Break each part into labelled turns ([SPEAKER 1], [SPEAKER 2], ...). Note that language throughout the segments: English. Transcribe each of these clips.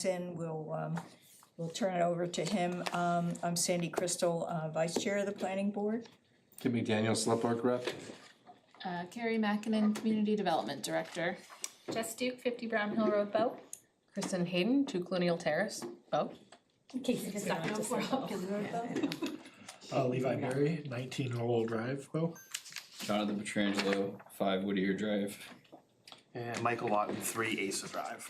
[SPEAKER 1] in, we'll turn it over to him. I'm Sandy Crystal, Vice Chair of the Planning Board.
[SPEAKER 2] Kim McDaniel, Select Board Rep.
[SPEAKER 3] Carrie Mackinnon, Community Development Director.
[SPEAKER 4] Jess Duke, 50 Brown Hill Road, Bow.
[SPEAKER 5] Kristen Hayden, 2 Colonial Terrace, Bow.
[SPEAKER 4] Casey Costello,
[SPEAKER 6] Levi Berry, 19 Lowell Drive, Bo.
[SPEAKER 7] Jonathan Petrangelo, 5 Whittier Drive.
[SPEAKER 8] And Michael Lawton, 3 Asa Drive.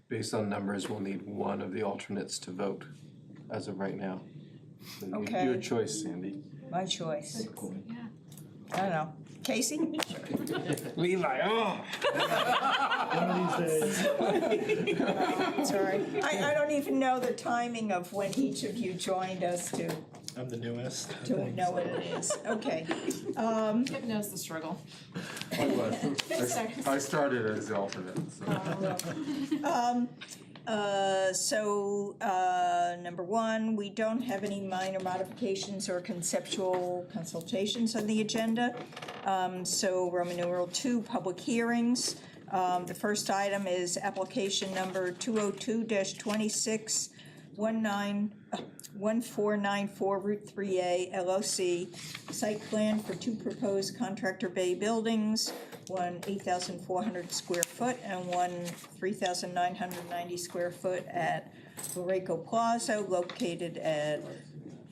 [SPEAKER 2] Based on numbers, we'll need one of the alternates to vote as of right now. So
[SPEAKER 1] Okay.
[SPEAKER 2] Your choice, Sandy.
[SPEAKER 1] My choice.
[SPEAKER 3] Yeah.
[SPEAKER 1] I don't know. Casey?
[SPEAKER 2] Levi, oh!
[SPEAKER 6] One of these days.
[SPEAKER 1] Sorry. I don't even know the timing of when each of you joined us to
[SPEAKER 6] I'm the newest.
[SPEAKER 1] know what it is. Okay.
[SPEAKER 3] Kip knows the struggle.
[SPEAKER 2] I started as the alternate, so.
[SPEAKER 1] Number one, we don't have any minor modifications or conceptual consultations on the agenda. So Roman numeral 2, public hearings. The first item is application number 202-26 1494 Route 3A LOC, site plan for 2 proposed contractor bay buildings, one 8,400 square foot and one 3,990 square foot at Borrego Plaza, located at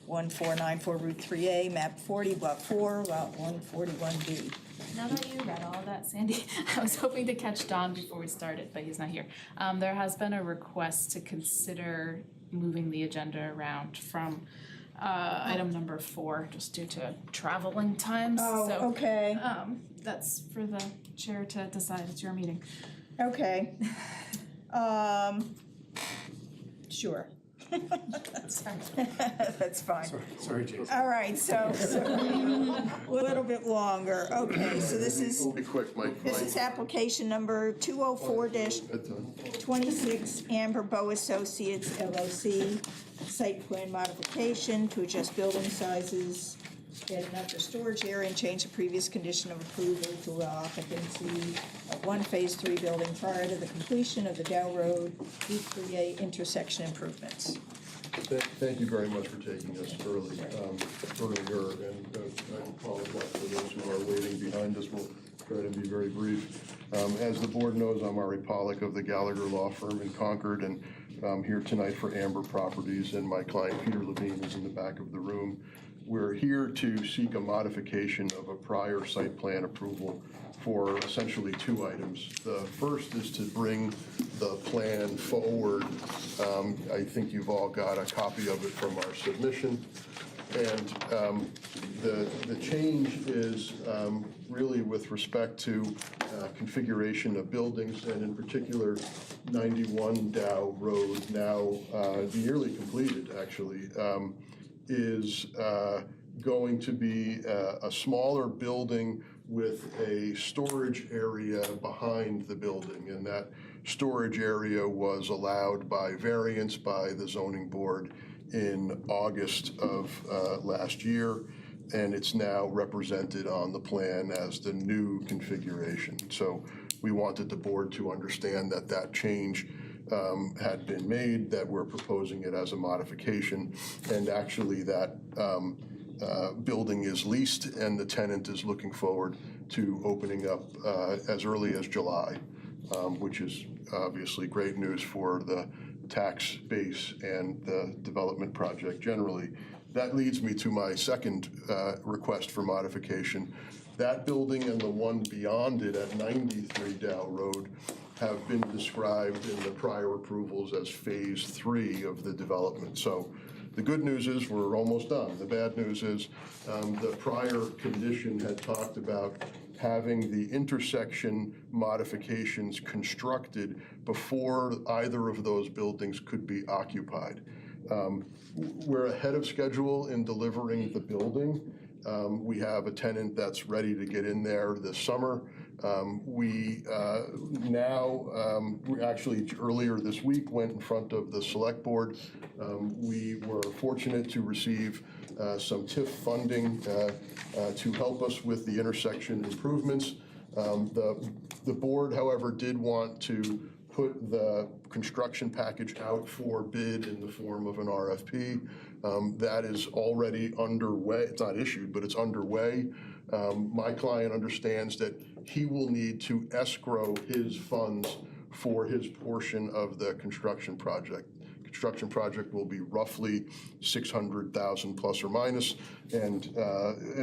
[SPEAKER 1] 1494 Route 3A, map 40, lot 4, lot 141B.
[SPEAKER 3] Now that you read all of that, Sandy, I was hoping to catch Don before we started, but he's not here. There has been a request to consider moving the agenda around from item number 4, just due to traveling times.
[SPEAKER 1] Oh,
[SPEAKER 3] So,
[SPEAKER 1] okay,
[SPEAKER 3] that's for the chair to decide. It's your meeting.
[SPEAKER 1] okay. Sure. That's fine.
[SPEAKER 6] Sorry, Jason.
[SPEAKER 1] All right, so a little bit longer. Okay, so this is,
[SPEAKER 9] We'll be quick, Mike.
[SPEAKER 1] this is application number 204-26 Amber Bow Associates LLC, site plan modification to adjust building sizes, add an outdoor storage area, and change the previous condition of approval to allow occupancy of one Phase 3 building prior to the completion of the Dow Road D3A intersection improvements.
[SPEAKER 9] Thank you very much for taking us earlier, and I apologize for those who are waiting behind us. We'll try to be very brief. As the board knows, I'm Ari Pollack of the Gallagher Law Firm in Concord, and I'm here tonight for Amber Properties, and my client Peter Levine is in the back of the room. We're here to seek a modification of a prior site plan approval for essentially 2 items. The first is to bring the plan forward. I think you've all got a copy of it from our submission. And the change is really with respect to configuration of buildings, and in particular 91 Dow Road, now nearly completed actually, is going to be a smaller building with a storage area behind the building, and that storage area was allowed by variance by the zoning board in August of last year, and it's now represented on the plan as the new configuration. So we wanted the board to understand that that change had been made, that we're proposing it as a modification, and actually that building is leased and the tenant is looking forward to opening up as early as July, which is obviously great news for the tax base and the development project generally. That leads me to my second request for modification. That building and the one beyond it at 93 Dow Road have been described in the prior approvals as Phase 3 of the development. So the good news is we're almost done. The bad news is the prior condition had talked about having the intersection modifications constructed before either of those buildings could be occupied. We're ahead of schedule in delivering the building. We have a tenant that's ready to get in there this summer. We actually earlier this week went in front of the select board. We were fortunate to receive some TIF funding to help us with the intersection improvements. The board, however, did want to put the construction package out for bid in the form of an RFP. That is already underway. It's not issued, but it's underway. My client understands that he will need to escrow his funds for his portion of the construction project. Construction project will be roughly 600,000 plus or minus, and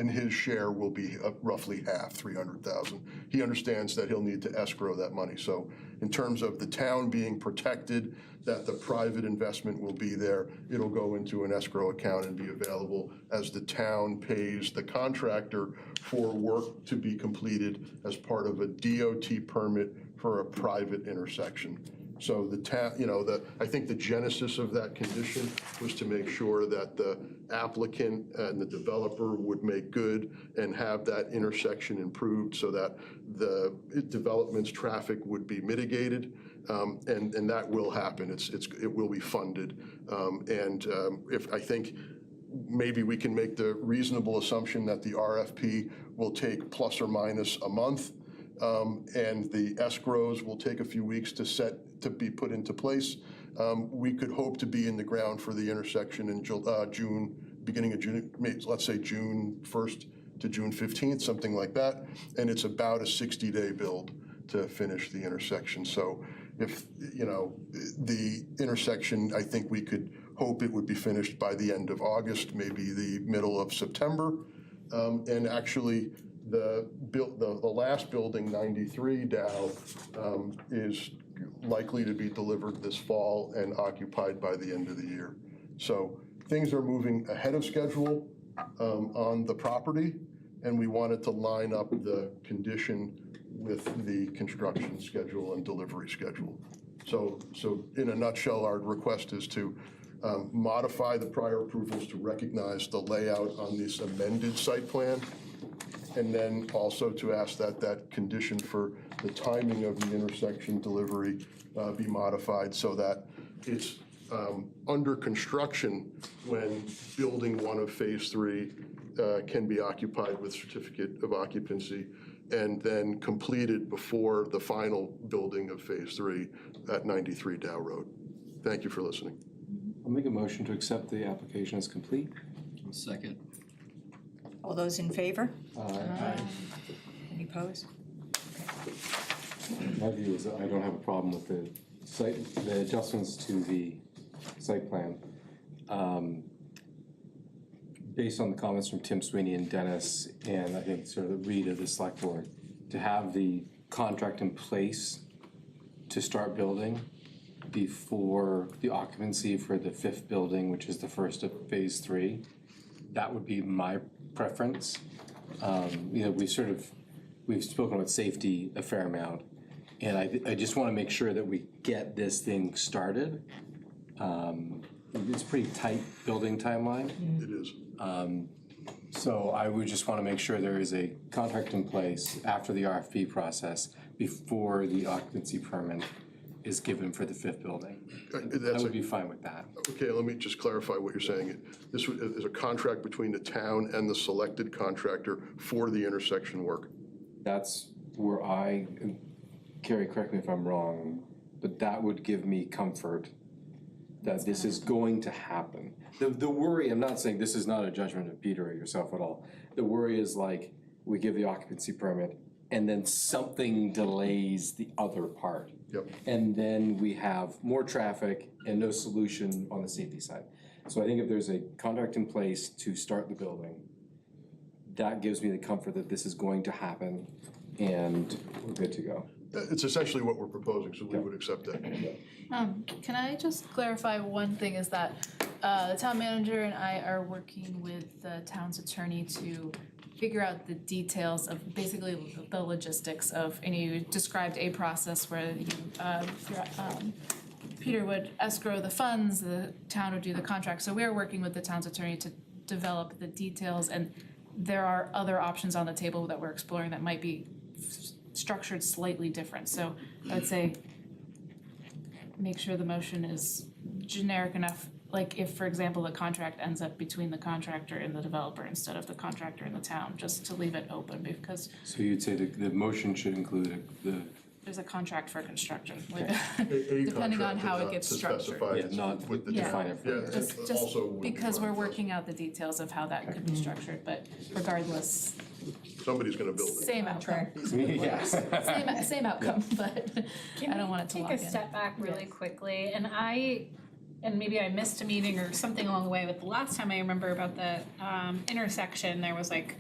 [SPEAKER 9] his share will be roughly half, 300,000. He understands that he'll need to escrow that money. So in terms of the town being protected, that the private investment will be there, it'll go into an escrow account and be available as the town pays the contractor for work to be completed as part of a DOT permit for a private intersection. So the town, I think the genesis of that condition was to make sure that the applicant and the developer would make good and have that intersection improved so that the development's traffic would be mitigated, and that will happen. It will be funded, if I think maybe we can make the reasonable assumption that the RFP will take plus or minus a month. And the escrows will take a few weeks to be put into place. We could hope to be in the ground for the intersection in June, beginning of June, let's say June 1st to June 15th, something like that. And it's about a 60-day build to finish the intersection. So if, the intersection, I think we could hope it would be finished by the end of August, maybe the middle of September. And actually, the last building, 93 Dow, is likely to be delivered this fall and occupied by the end of the year. So things are moving ahead of schedule on the property, and we wanted to line up the condition with the construction schedule and delivery schedule. So in a nutshell, our request is to modify the prior approvals to recognize the layout on this amended site plan, and then also to ask that that condition for the timing of the intersection delivery be modified so that it's under construction when building 1 of phase 3 can be occupied with certificate of occupancy, and then completed before the final building of phase 3 at 93 Dow Road. Thank you for listening.
[SPEAKER 2] I'll make a motion to accept the application as complete.
[SPEAKER 7] Second.
[SPEAKER 1] All those in favor? Any opposed?
[SPEAKER 2] My view is that I don't have a problem with the adjustments to the site plan. Based on the comments from Tim Sweeney and Dennis, and I think sort of the read of the select board, to have the contract in place to start building before the occupancy for the 5th building, which is the first of phase 3, that would be my preference. We've spoken about safety a fair amount, and I just want to make sure that we get this thing started. It's a pretty tight building timeline.
[SPEAKER 9] It is.
[SPEAKER 2] So I would just want to make sure there is a contract in place after the RFP process before the occupancy permit is given for the 5th building. I would be fine with that.
[SPEAKER 9] Okay, let me just clarify what you're saying. This is a contract between the town and the selected contractor for the intersection work.
[SPEAKER 2] That's where Carrie, correct me if I'm wrong, but that would give me comfort that this is going to happen. The worry, I'm not saying this is not a judgment of Peter or yourself at all. The worry is like, we give the occupancy permit and then something delays the other part.
[SPEAKER 9] Yep.
[SPEAKER 2] And then we have more traffic and no solution on the safety side. So I think if there's a contract in place to start the building, that gives me the comfort that this is going to happen and we're good to go.
[SPEAKER 9] It's essentially what we're proposing, so we would accept that.
[SPEAKER 3] Can I just clarify one thing, is that the town manager and I are working with the town's attorney to figure out the details of basically the logistics of, and you described a process where Peter would escrow the funds, the town would do the contract. So we're working with the town's attorney to develop the details, and there are other options on the table that we're exploring that might be structured slightly different. So I'd say make sure the motion is generic enough, like if, for example, the contract ends up between the contractor and the developer instead of the contractor and the town, just to leave it open, because
[SPEAKER 2] So you'd say the motion should include the
[SPEAKER 3] there's a contract for construction, like,
[SPEAKER 9] A
[SPEAKER 3] depending on
[SPEAKER 9] contract
[SPEAKER 3] how
[SPEAKER 9] and
[SPEAKER 3] it
[SPEAKER 9] not
[SPEAKER 3] gets
[SPEAKER 9] to
[SPEAKER 3] structured.
[SPEAKER 9] specify
[SPEAKER 2] Yeah, not
[SPEAKER 9] with the
[SPEAKER 3] Yeah.
[SPEAKER 2] define it
[SPEAKER 9] Yeah,
[SPEAKER 2] further.
[SPEAKER 3] Just,
[SPEAKER 9] it also would be
[SPEAKER 3] because we're
[SPEAKER 9] run for us.
[SPEAKER 3] working out the details of how that could be structured, but regardless,
[SPEAKER 9] Somebody's gonna build it.
[SPEAKER 3] same outcome.
[SPEAKER 2] Yes.
[SPEAKER 3] Same outcome, but I don't want it to lock in.
[SPEAKER 4] Take a step back really quickly, and maybe I missed a meeting or something along the way, but the last time I remember about the intersection, there was like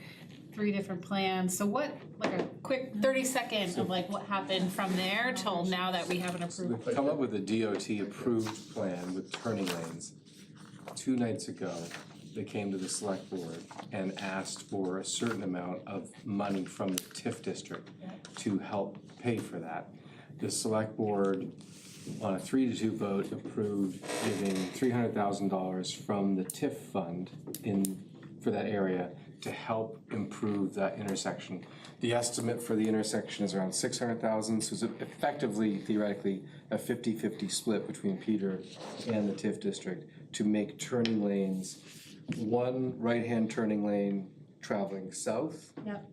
[SPEAKER 4] 3 different plans, so what, like a quick 30-second of like what happened from there till now that we have an approved.
[SPEAKER 2] We've come up with a DOT approved plan with turning lanes. 2 nights ago, they came to the select board and asked for a certain amount of money from the TIF district to help pay for that. The select board, on a 3-2 vote, approved giving $300,000 from the TIF fund for that area to help improve that intersection. The estimate for the intersection is around $600,000, so it's effectively, theoretically, a 50-50 split between Peter and the TIF district to make turning lanes, one right-hand turning lane traveling south.
[SPEAKER 4] Yep.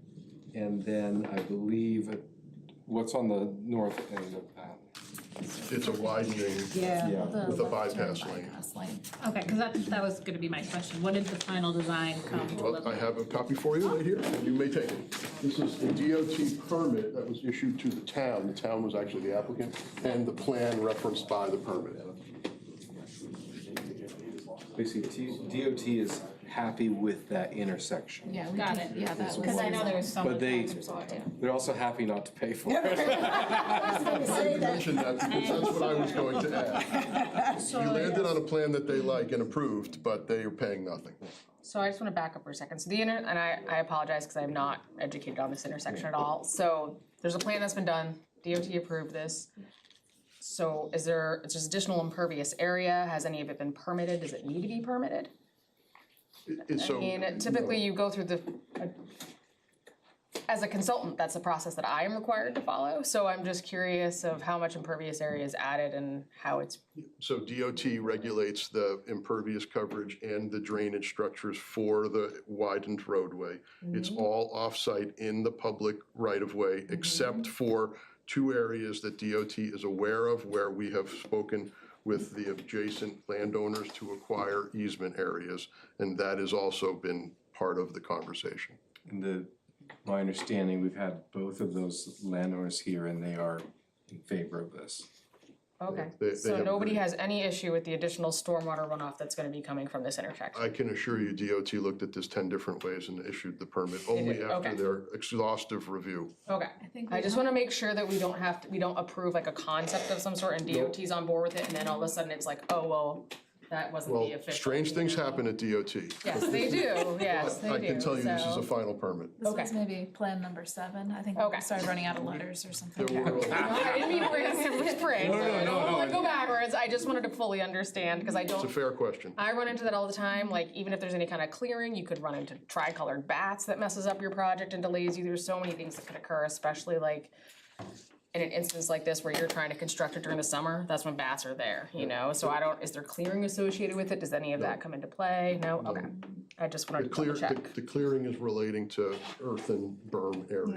[SPEAKER 2] And then I believe, what's on the north end of that?
[SPEAKER 9] It's a widening
[SPEAKER 1] Yeah.
[SPEAKER 9] with a bypass lane.
[SPEAKER 4] Okay, cause that was gonna be my question, what did the final design come to
[SPEAKER 9] Well,
[SPEAKER 4] look
[SPEAKER 9] I
[SPEAKER 4] like?
[SPEAKER 9] have a copy for you right here, and you may take it. This is a DOT permit that was issued to the town. The town was actually the applicant, and the plan referenced by the permit.
[SPEAKER 2] Basically, DOT is happy with that intersection.
[SPEAKER 3] Yeah, we
[SPEAKER 4] Got
[SPEAKER 3] can,
[SPEAKER 4] it.
[SPEAKER 3] yeah, that was.
[SPEAKER 4] Cause I know there was some.
[SPEAKER 2] But they,
[SPEAKER 4] back and forth, too.
[SPEAKER 2] they're also happy not to pay for it.
[SPEAKER 9] I mentioned that because that's what I was going to add. We landed on a plan that they like and approved, but they are paying nothing.
[SPEAKER 5] So I just wanna back up for a second. So and I apologize because I'm not educated on this intersection at all. So there's a plan that's been done, DOT approved this. So is there, it's just additional impervious area? Has any of it been permitted? Does it need to be permitted?
[SPEAKER 9] It's
[SPEAKER 5] I
[SPEAKER 9] so.
[SPEAKER 5] mean, typically you go through as a consultant, that's the process that I am required to follow. So I'm just curious of how much impervious area is added and how it's,
[SPEAKER 9] So DOT regulates the impervious coverage and the drainage structures for the widened roadway. It's all off-site in the public right-of-way, except for 2 areas that DOT is aware of where we have spoken with the adjacent landowners to acquire easement areas, and that has also been part of the conversation.
[SPEAKER 2] And my understanding, we've had both of those landowners here and they are in favor of this.
[SPEAKER 5] okay.
[SPEAKER 9] They
[SPEAKER 5] So
[SPEAKER 9] have
[SPEAKER 5] nobody
[SPEAKER 9] agreed.
[SPEAKER 5] has any issue with the additional stormwater runoff that's gonna be coming from this intersection?
[SPEAKER 9] I can assure you, DOT looked at this 10 different ways and issued the permit only
[SPEAKER 5] did,
[SPEAKER 9] after
[SPEAKER 5] okay.
[SPEAKER 9] their exhaustive review.
[SPEAKER 5] Okay,
[SPEAKER 3] think
[SPEAKER 5] I just wanna make sure that we don't approve like a concept of some sort and DOT's on board with it, and then all of a sudden it's like, oh, well, that wasn't
[SPEAKER 9] Well,
[SPEAKER 5] the official.
[SPEAKER 9] strange things
[SPEAKER 5] you know?
[SPEAKER 9] happen at DOT.
[SPEAKER 5] Yes, they do, yes, they do,
[SPEAKER 9] I can tell you this is
[SPEAKER 5] so-
[SPEAKER 9] a final permit.
[SPEAKER 3] This
[SPEAKER 5] Okay.
[SPEAKER 3] was maybe plan number 7, I think
[SPEAKER 5] Okay.
[SPEAKER 3] we started running out of letters or something.
[SPEAKER 9] There were,
[SPEAKER 5] I didn't mean to bring it spring, so I don't wanna go backwards, I just wanted to fully understand, cause I
[SPEAKER 9] it's a
[SPEAKER 5] don't,
[SPEAKER 9] fair question.
[SPEAKER 5] I run into that all the time, like, even if there's any kind of clearing, you could run into tri-colored bats that messes up your project and delays you, there's so many things that could occur, especially like in an instance like this where you're trying to construct it during the summer, that's when bats are there, you know, so is there clearing associated with it, does any of that come into play? No, okay, I just
[SPEAKER 9] The
[SPEAKER 5] wanted to double check.
[SPEAKER 9] the clearing is relating to earth and berm areas.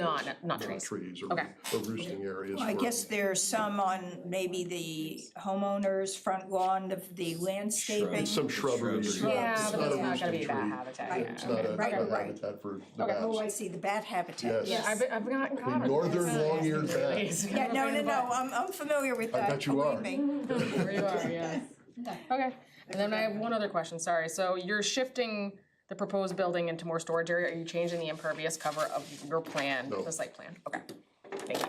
[SPEAKER 5] Not trees.
[SPEAKER 9] or
[SPEAKER 5] Okay.
[SPEAKER 9] or roosting areas.
[SPEAKER 1] I
[SPEAKER 9] for-
[SPEAKER 1] guess there's some on maybe the homeowner's front lawn of the landscaping.
[SPEAKER 9] Some shrubbery.
[SPEAKER 7] Shrubs.
[SPEAKER 5] Yeah,
[SPEAKER 9] It's
[SPEAKER 5] but
[SPEAKER 9] not a
[SPEAKER 5] that's not gonna
[SPEAKER 9] roosting
[SPEAKER 5] be bat
[SPEAKER 9] tree.
[SPEAKER 5] habitat,
[SPEAKER 1] Right.
[SPEAKER 5] yeah.
[SPEAKER 9] It's not a,
[SPEAKER 1] Right,
[SPEAKER 9] not a
[SPEAKER 1] right.
[SPEAKER 9] habitat for the
[SPEAKER 5] Okay.
[SPEAKER 1] Oh, I
[SPEAKER 9] bats.
[SPEAKER 1] see, the bat habitat,
[SPEAKER 9] Yes.
[SPEAKER 1] yes.
[SPEAKER 5] I've gotten caught
[SPEAKER 9] The
[SPEAKER 5] on
[SPEAKER 9] northern
[SPEAKER 5] this.
[SPEAKER 9] long-eared bat.
[SPEAKER 5] Please.
[SPEAKER 1] Yeah, no, I'm familiar with
[SPEAKER 9] I
[SPEAKER 1] that,
[SPEAKER 9] bet you
[SPEAKER 1] believe
[SPEAKER 9] are.
[SPEAKER 1] me.
[SPEAKER 5] There you are, yes. Okay, and then I have one other question, sorry, so you're shifting the proposed building into more storage area, are you changing the impervious cover of your plan,
[SPEAKER 9] No.
[SPEAKER 5] the site plan? Okay, thank you.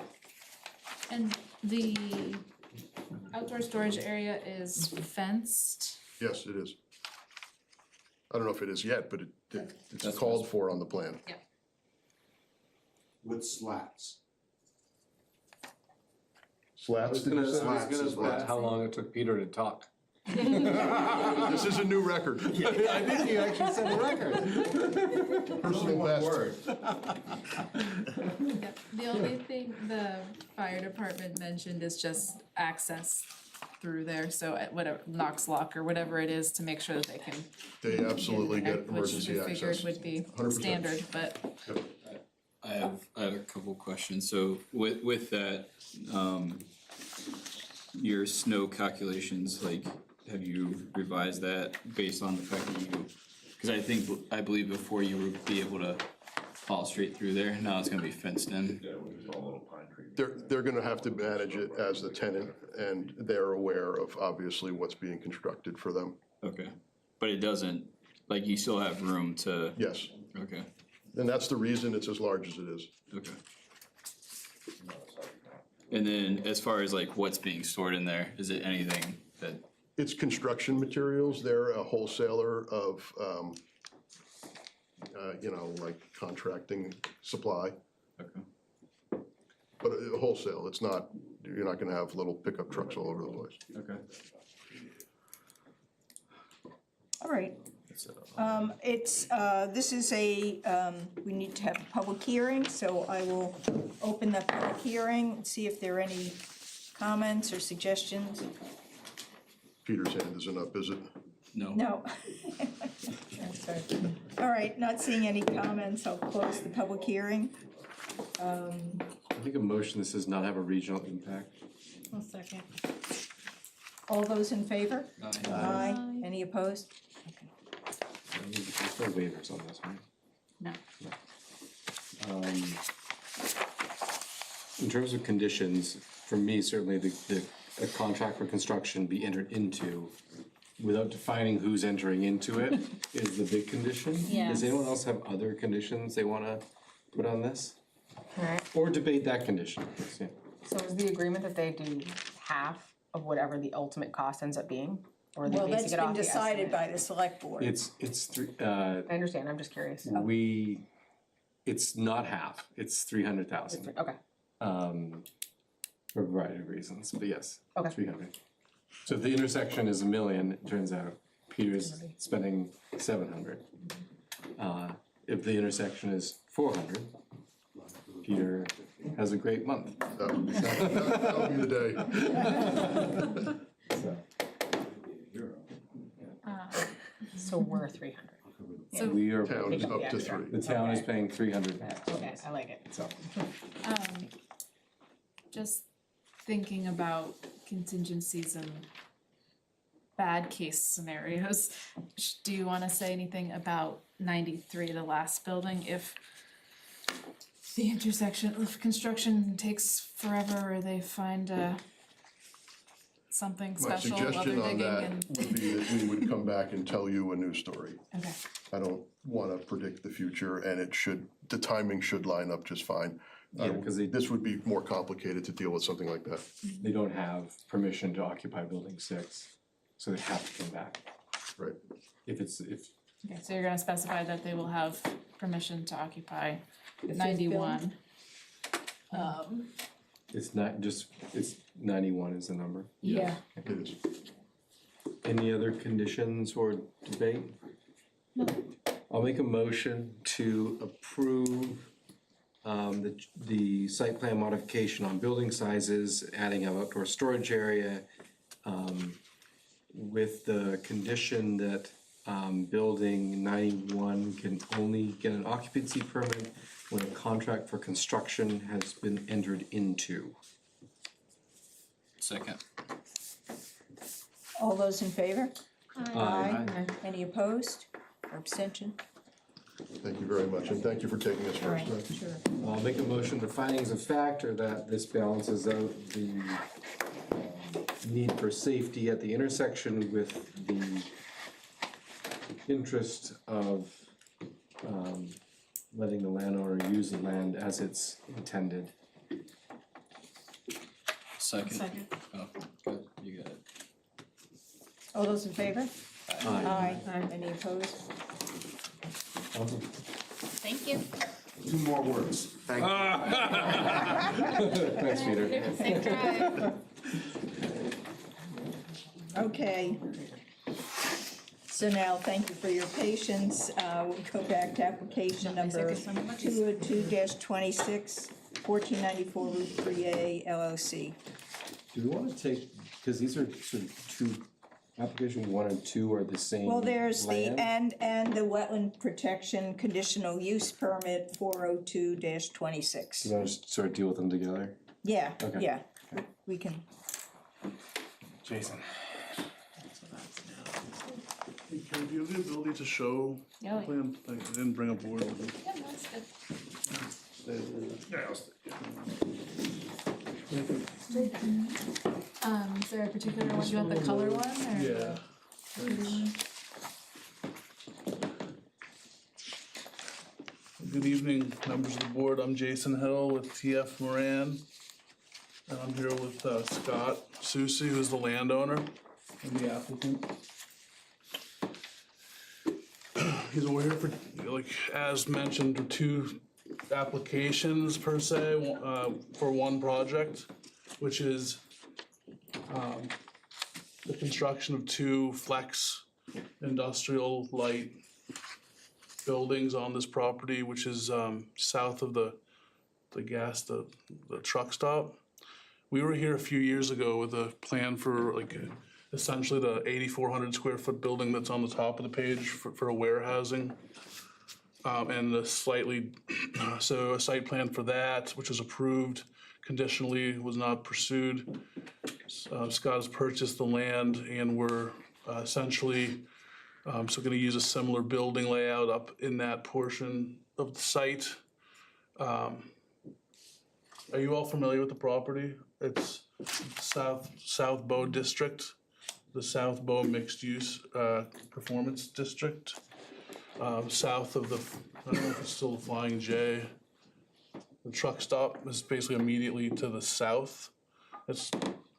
[SPEAKER 3] And the outdoor storage area is fenced.
[SPEAKER 9] Yes, it is. I don't know if it is yet, but it's
[SPEAKER 7] That's
[SPEAKER 9] called for on the plan.
[SPEAKER 10] With slats.
[SPEAKER 9] Slats, did you say?
[SPEAKER 10] Slats is what-
[SPEAKER 2] How long it took Peter to talk.
[SPEAKER 9] This is a new record.
[SPEAKER 2] I think you actually said the record.
[SPEAKER 9] Personal best.
[SPEAKER 3] The only thing the fire department mentioned is just access through there, so at whatever, Knox Lock or whatever it is, to make sure that they can.
[SPEAKER 9] They absolutely get
[SPEAKER 3] Which we
[SPEAKER 9] emergency
[SPEAKER 3] figured
[SPEAKER 9] access.
[SPEAKER 3] would be
[SPEAKER 9] 100%.
[SPEAKER 3] standard, but
[SPEAKER 9] Yep.
[SPEAKER 7] I have a couple questions. So with that, your snow calculations, like, have you revised that based on the fact that you, cause I believe before you would be able to haul straight through there, now it's gonna be fenced in.
[SPEAKER 9] They're gonna have to manage it as the tenant, and they're aware of obviously what's being constructed for them.
[SPEAKER 7] Okay, but it doesn't, like, you still have room to,
[SPEAKER 9] Yes,
[SPEAKER 7] okay,
[SPEAKER 9] and that's the reason it's as large as it is.
[SPEAKER 7] okay. And then as far as like what's being stored in there, is it anything that,
[SPEAKER 9] It's construction materials. They're a wholesaler of, like contracting supply,
[SPEAKER 7] okay,
[SPEAKER 9] but wholesale. It's not, you're not gonna have little pickup trucks all over the place.
[SPEAKER 7] okay.
[SPEAKER 1] All right. This is we need to have a public hearing, so I will open the public hearing and see if there are any comments or suggestions.
[SPEAKER 9] Peter's hand isn't up, is it?
[SPEAKER 7] No.
[SPEAKER 1] No. Sorry. All right, not seeing any comments, I'll close the public hearing.
[SPEAKER 2] I think a motion that does not have a regional impact.
[SPEAKER 4] One second.
[SPEAKER 1] All those in favor? Aye. Any opposed?
[SPEAKER 2] There's no waivers on this, right?
[SPEAKER 3] No.
[SPEAKER 2] In terms of conditions, for me, certainly a contract for construction be entered into without defining who's entering into it is the big condition. Does
[SPEAKER 4] Yes.
[SPEAKER 2] anyone else have other conditions they wanna put on this?
[SPEAKER 5] Alright,
[SPEAKER 2] Or debate that condition? Yeah.
[SPEAKER 5] so is the agreement that they do half of whatever the ultimate cost ends up being? Or are they
[SPEAKER 1] Well,
[SPEAKER 5] basing
[SPEAKER 1] that's
[SPEAKER 5] it
[SPEAKER 1] been
[SPEAKER 5] off the
[SPEAKER 1] decided
[SPEAKER 5] estimate?
[SPEAKER 1] by the select board.
[SPEAKER 2] It's three,
[SPEAKER 5] I understand, I'm just curious.
[SPEAKER 2] it's not half, it's 300,000.
[SPEAKER 5] Okay,
[SPEAKER 2] For a variety of reasons, but yes,
[SPEAKER 5] Okay.
[SPEAKER 2] 300. So if the intersection is 1 million, it turns out Peter's spending 700. If the intersection is 400, Peter has a great month.
[SPEAKER 9] That would be the day.
[SPEAKER 5] so we're 300.
[SPEAKER 3] So,
[SPEAKER 2] We are,
[SPEAKER 9] Town is up to 3.
[SPEAKER 2] the town is paying 300.
[SPEAKER 5] Okay, I like it.
[SPEAKER 2] So,
[SPEAKER 3] just thinking about contingencies and bad case scenarios, do you wanna say anything about 93, the last building, if the intersection, if construction takes forever, or they find something
[SPEAKER 9] My
[SPEAKER 3] special while they're
[SPEAKER 9] suggestion on
[SPEAKER 3] digging
[SPEAKER 9] that
[SPEAKER 3] and,
[SPEAKER 9] would be that we would come back and tell you a new story.
[SPEAKER 3] okay,
[SPEAKER 9] I don't wanna predict the future, and the timing should line up just fine.
[SPEAKER 2] Yeah, 'cause
[SPEAKER 9] This would be more complicated to deal with something like that.
[SPEAKER 2] they don't have permission to occupy building 6, so they have to come back.
[SPEAKER 9] Right.
[SPEAKER 2] If
[SPEAKER 3] okay, so you're gonna specify that they will have permission to occupy
[SPEAKER 1] fifth
[SPEAKER 3] 91.
[SPEAKER 2] it's not just, it's 91 is the number.
[SPEAKER 3] Yeah.
[SPEAKER 9] It is.
[SPEAKER 2] Any other conditions or debate? No. I'll make a motion to approve the site plan modification on building sizes, adding an outdoor storage area, with the condition that building 91 can only get an occupancy permit when a contract for construction has been entered into.
[SPEAKER 7] Second.
[SPEAKER 1] All those in favor?
[SPEAKER 2] Aye.
[SPEAKER 1] Any opposed or abstention?
[SPEAKER 9] Thank you very much, and thank you for taking us
[SPEAKER 1] All right,
[SPEAKER 9] first.
[SPEAKER 1] sure.
[SPEAKER 2] I'll make a motion to findings of fact, or that this balances out the need for safety at the intersection with the interest of letting the landowner use the land as it's intended.
[SPEAKER 7] Second.
[SPEAKER 4] Second.
[SPEAKER 7] Oh, good, you got it.
[SPEAKER 1] All those in favor?
[SPEAKER 2] Aye.
[SPEAKER 1] Any opposed?
[SPEAKER 2] Awesome.
[SPEAKER 4] Thank you.
[SPEAKER 8] 2 more words. Thank you.
[SPEAKER 2] Thanks, Peter.
[SPEAKER 4] Safe drive.
[SPEAKER 1] Okay. So now, thank you for your patience. We'll go back to application number 202-26, 1494 Route 3A LLC.
[SPEAKER 2] Do we wanna take, because these are sort of two application 1 and 2 are the same
[SPEAKER 1] Well, there's the,
[SPEAKER 2] land?
[SPEAKER 1] and the wetland protection conditional use permit 402-26.
[SPEAKER 2] You wanna just sort of deal with them together?
[SPEAKER 1] Yeah,
[SPEAKER 2] Okay.
[SPEAKER 1] yeah, we can,
[SPEAKER 2] Jason.
[SPEAKER 10] Can you have the ability to show the
[SPEAKER 3] Yeah.
[SPEAKER 10] plan? I didn't bring a board with me.
[SPEAKER 3] Yeah, that's good.
[SPEAKER 10] Yeah, I'll stay.
[SPEAKER 3] Is there a particular one, you want the color one, or?
[SPEAKER 10] Yeah. Good evening, members of the board. I'm Jason Hill with TF Moran. And I'm here with Scott Susi, who's the landowner and the applicant. We're here for, like, as mentioned, two applications per se, for one project, which is the construction of two flex industrial light buildings on this property, which is south of the truck stop. We were here a few years ago with a plan for like essentially the 8,400 square foot building that's on the top of the page for a warehousing. And a slightly, so a site plan for that, which was approved conditionally, was not pursued. Scott has purchased the land and we're essentially, so gonna use a similar building layout up in that portion of the site. Are you all familiar with the property? It's South Bow District, the South Bow Mixed Use Performance District. South of the, I don't know if it's still the Flying J. The truck stop is basically immediately to the south. It's,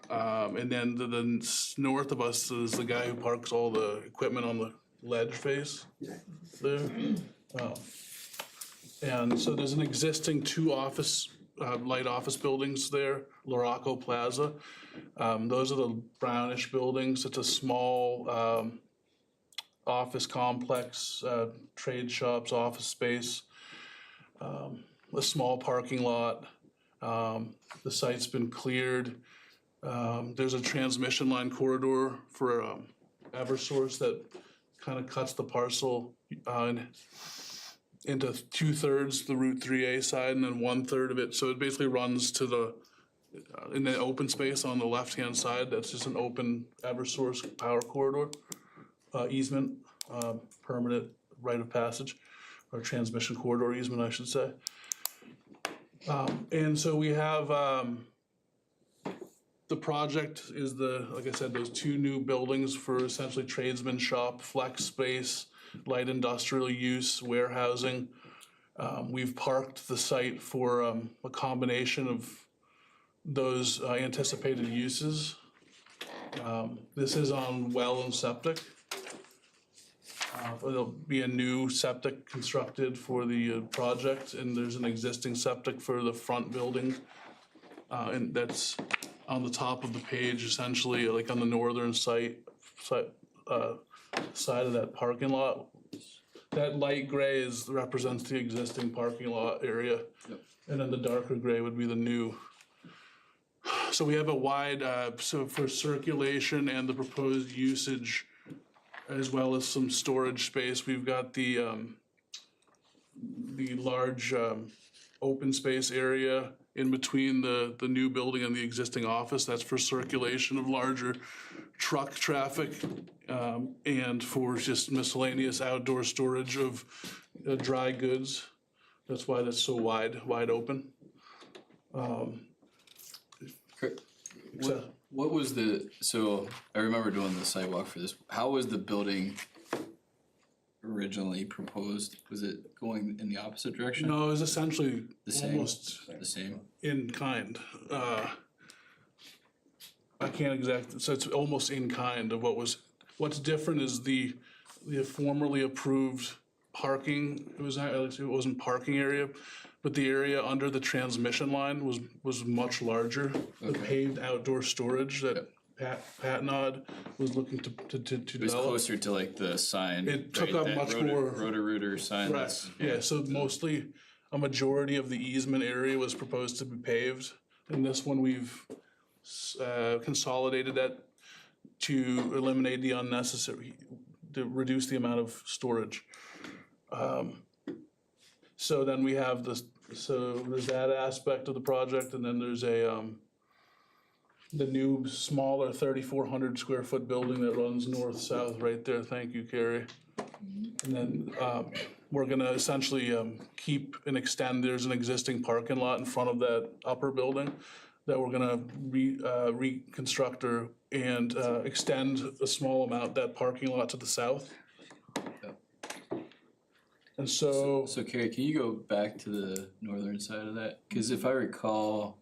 [SPEAKER 10] and then the north of us is the guy who parks all the equipment on the ledge face there. And so there's an existing two light office buildings there, Luraco Plaza. Those are the brownish buildings. It's a small office complex, trade shops, office space, a small parking lot. The site's been cleared. There's a transmission line corridor for Eversource that kind of cuts the parcel into 2/3 the Route 3A side and then 1/3 of it. So it basically runs to the, in the open space on the left-hand side. That's just an open Eversource power corridor. Easement, permanent right of passage, or transmission corridor easement, I should say. And so we have, the project is like I said, those two new buildings for essentially tradesman shop, flex space, light industrial use, warehousing. We've parked the site for a combination of those anticipated uses. This is on well and septic. There'll be a new septic constructed for the project, and there's an existing septic for the front building. And that's on the top of the page, essentially, like on the northern side of that parking lot. That light gray represents the existing parking lot area. And then the darker gray would be the new. So we have a wide, so for circulation and the proposed usage, as well as some storage space, we've got the large open space area in between the new building and the existing office. That's for circulation of larger truck traffic and for just miscellaneous outdoor storage of dry goods. That's why that's so wide open.
[SPEAKER 7] What was so I remember doing the sidewalk for this. How was the building originally proposed? Was it going in the opposite direction?
[SPEAKER 10] No, it was essentially
[SPEAKER 7] The same?
[SPEAKER 10] almost
[SPEAKER 7] The same?
[SPEAKER 10] in kind. I can't so it's almost in kind of what's different is the formerly approved parking, it wasn't parking area, but the area under the transmission line was much larger. The
[SPEAKER 7] Okay.
[SPEAKER 10] paved outdoor storage that Pat Nod was looking to
[SPEAKER 7] It was
[SPEAKER 10] develop.
[SPEAKER 7] closer to like the sign.
[SPEAKER 10] It took
[SPEAKER 7] right?
[SPEAKER 10] up
[SPEAKER 7] That
[SPEAKER 10] much
[SPEAKER 7] Roto-
[SPEAKER 10] more-
[SPEAKER 7] Roto-Rooter sign.
[SPEAKER 10] Correct, yeah, so mostly a majority of the easement area was proposed to be paved. In this one, we've consolidated that to eliminate the unnecessary, to reduce the amount of storage. So then we have this, so there's that aspect of the project, and then there's the new smaller 3,400 square foot building that runs north-south right there, thank you, Carrie. And then, we're gonna essentially, keep and extend, there's an existing parking lot in front of that upper building that we're gonna reconstruct and extend a small amount, that parking lot to the south. And so,
[SPEAKER 7] So Carrie, can you go back to the northern side of that? Cause if I recall,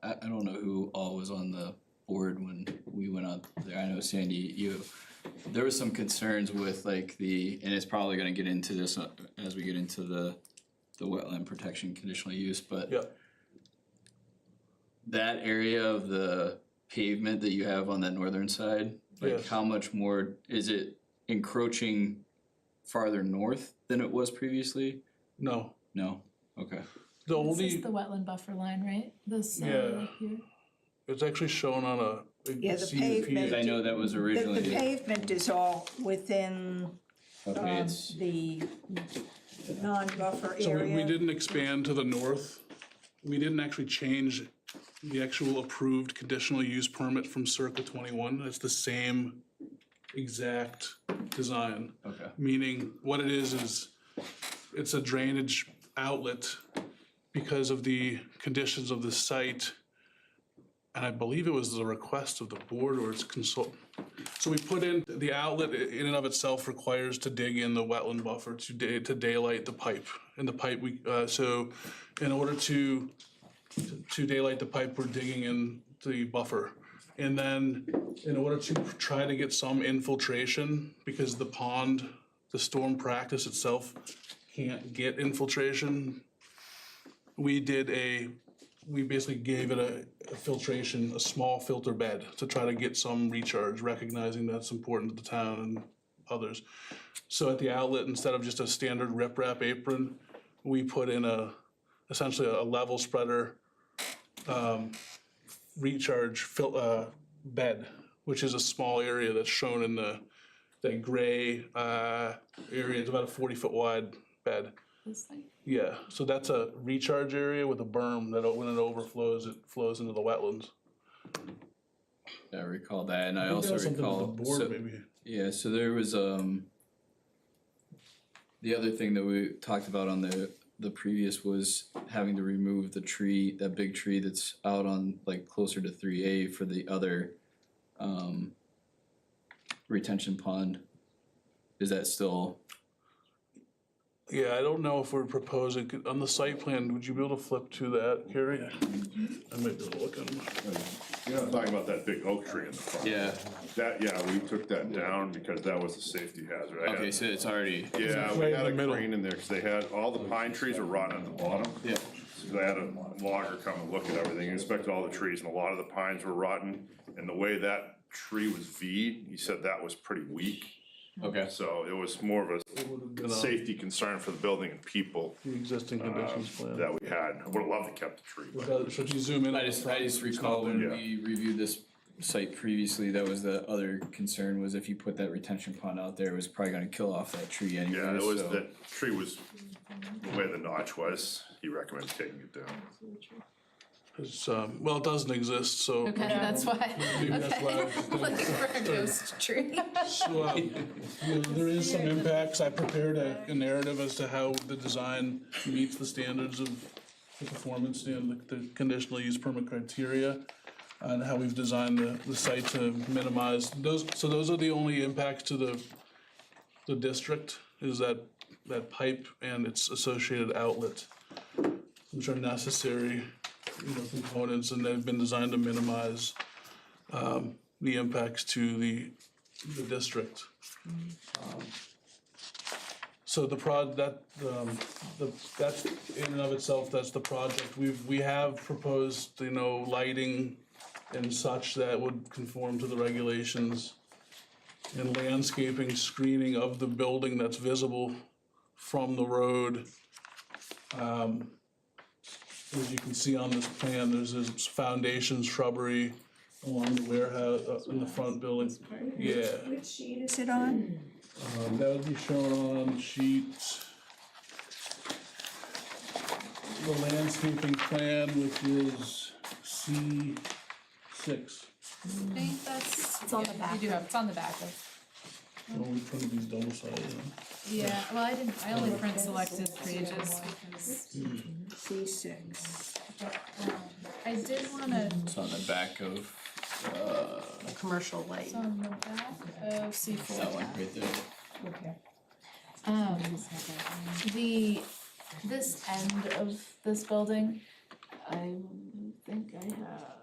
[SPEAKER 7] I don't know who all was on the board when we went out there. I know Sandy, there was some concerns with like and it's probably gonna get into this as we get into the wetland protection conditional use, but
[SPEAKER 10] yeah,
[SPEAKER 7] that area of the pavement that you have on that northern side, like
[SPEAKER 10] Yes.
[SPEAKER 7] how much more, is it encroaching farther north than it was previously?
[SPEAKER 10] no,
[SPEAKER 7] No, okay.
[SPEAKER 10] the
[SPEAKER 3] This
[SPEAKER 10] only,
[SPEAKER 3] is the wetland buffer line, right? This,
[SPEAKER 10] Yeah.
[SPEAKER 3] here.
[SPEAKER 10] it's actually shown on a
[SPEAKER 1] Yeah, the
[SPEAKER 10] CUP.
[SPEAKER 1] pavement.
[SPEAKER 7] I know that was
[SPEAKER 1] The
[SPEAKER 7] originally,
[SPEAKER 1] pavement is all within
[SPEAKER 7] okay, it's,
[SPEAKER 1] the non-buffer
[SPEAKER 10] So we
[SPEAKER 1] area.
[SPEAKER 10] didn't expand to the north. We didn't actually change the actual approved conditional use permit from circa 21. It's the same exact design.
[SPEAKER 7] okay,
[SPEAKER 10] Meaning what it is it's a drainage outlet because of the conditions of the site. And I believe it was the request of the board or its So we put in, the outlet in and of itself requires to dig in the wetland buffer to daylight the pipe. And the pipe, so in order to daylight the pipe, we're digging in the buffer. And then in order to try to get some infiltration, because the pond, the storm practice itself can't get infiltration, we basically gave it a filtration, a small filter bed to try to get some recharge, recognizing that's important to the town and others. So at the outlet, instead of just a standard riprap apron, we put in essentially a level spreader recharge bed, which is a small area that's shown in that gray area. It's about a 40-foot wide bed.
[SPEAKER 3] This thing.
[SPEAKER 10] Yeah, so that's a recharge area with a berm that when it overflows, it flows into the wetlands.
[SPEAKER 7] I recall that, and I
[SPEAKER 10] think
[SPEAKER 7] also
[SPEAKER 10] that was something with
[SPEAKER 7] recall,
[SPEAKER 10] the board,
[SPEAKER 7] so,
[SPEAKER 10] maybe.
[SPEAKER 7] yeah, so there was, the other thing that we talked about on the previous was having to remove the tree, that big tree that's out on, like, closer to 3A for the other, retention pond. Is that still,
[SPEAKER 10] Yeah, I don't know if we're proposing, on the site plan, would you be able to flip to that, Carrie? I might be able to look at them.
[SPEAKER 8] You're not talking about that big oak tree in the front.
[SPEAKER 7] yeah,
[SPEAKER 8] That, yeah, we took that down because that was a safety hazard. I had-
[SPEAKER 7] okay, so it's already,
[SPEAKER 8] Yeah,
[SPEAKER 10] Right
[SPEAKER 8] we
[SPEAKER 10] in
[SPEAKER 8] had
[SPEAKER 10] the
[SPEAKER 8] a
[SPEAKER 10] middle.
[SPEAKER 8] crane in there, cause they had, all the pine trees were rotting at the bottom.
[SPEAKER 7] yeah,
[SPEAKER 8] So they had a logger come and look at everything, inspect all the trees, and a lot of the pines were rotten. And the way that tree was V'd, he said that was pretty weak.
[SPEAKER 7] okay.
[SPEAKER 8] So it was more of
[SPEAKER 10] It would have been
[SPEAKER 8] a
[SPEAKER 10] on
[SPEAKER 8] safety concern for the building and people
[SPEAKER 10] the existing conditions plan.
[SPEAKER 8] that we had. I would've loved to kept the tree, but.
[SPEAKER 10] Should you zoom in? on
[SPEAKER 7] I
[SPEAKER 10] the
[SPEAKER 7] just
[SPEAKER 10] front? It's
[SPEAKER 7] recall
[SPEAKER 10] not
[SPEAKER 7] when
[SPEAKER 10] there.
[SPEAKER 7] we reviewed this site previously, that was the other concern, was if you put that retention pond out there, it was probably gonna kill off that tree anyway,
[SPEAKER 8] Yeah, it was,
[SPEAKER 7] so-
[SPEAKER 8] that tree was, the way the notch was, he recommended taking it down.
[SPEAKER 10] It's, well, it doesn't exist, so.
[SPEAKER 3] Okay, that's why.
[SPEAKER 10] Maybe that's why.
[SPEAKER 3] Looking for a ghost tree.
[SPEAKER 10] So, there is some impacts. I prepared a narrative as to how the design meets the standards of the performance standard, the conditional use permit criteria, and how we've designed the site to minimize those. So those are the only impacts to the district, is that pipe and its associated outlet, which are necessary, components, and they've been designed to minimize the impacts to the district. So that's in and of itself, that's the project. We have proposed, lighting and such that would conform to the regulations, and landscaping screening of the building that's visible from the road. As you can see on this plan, there's this foundation shrubbery along the warehouse, in the front building. Yeah,
[SPEAKER 1] Which sheet is it on?
[SPEAKER 10] that would be shown on sheet. The landscaping plan, which is C6.
[SPEAKER 3] I think that's.
[SPEAKER 4] It's on the
[SPEAKER 3] yeah,
[SPEAKER 4] back.
[SPEAKER 3] You do have, it's on the back of,
[SPEAKER 10] Oh, which one of these double sided?
[SPEAKER 3] yeah, well, I only print selected pages because,
[SPEAKER 1] C6.
[SPEAKER 3] I did wanna,
[SPEAKER 7] It's on the back of,
[SPEAKER 5] Commercial light.
[SPEAKER 3] it's on the back of C4.
[SPEAKER 7] that one right there.
[SPEAKER 1] Okay.
[SPEAKER 3] This end of this building, I think I have.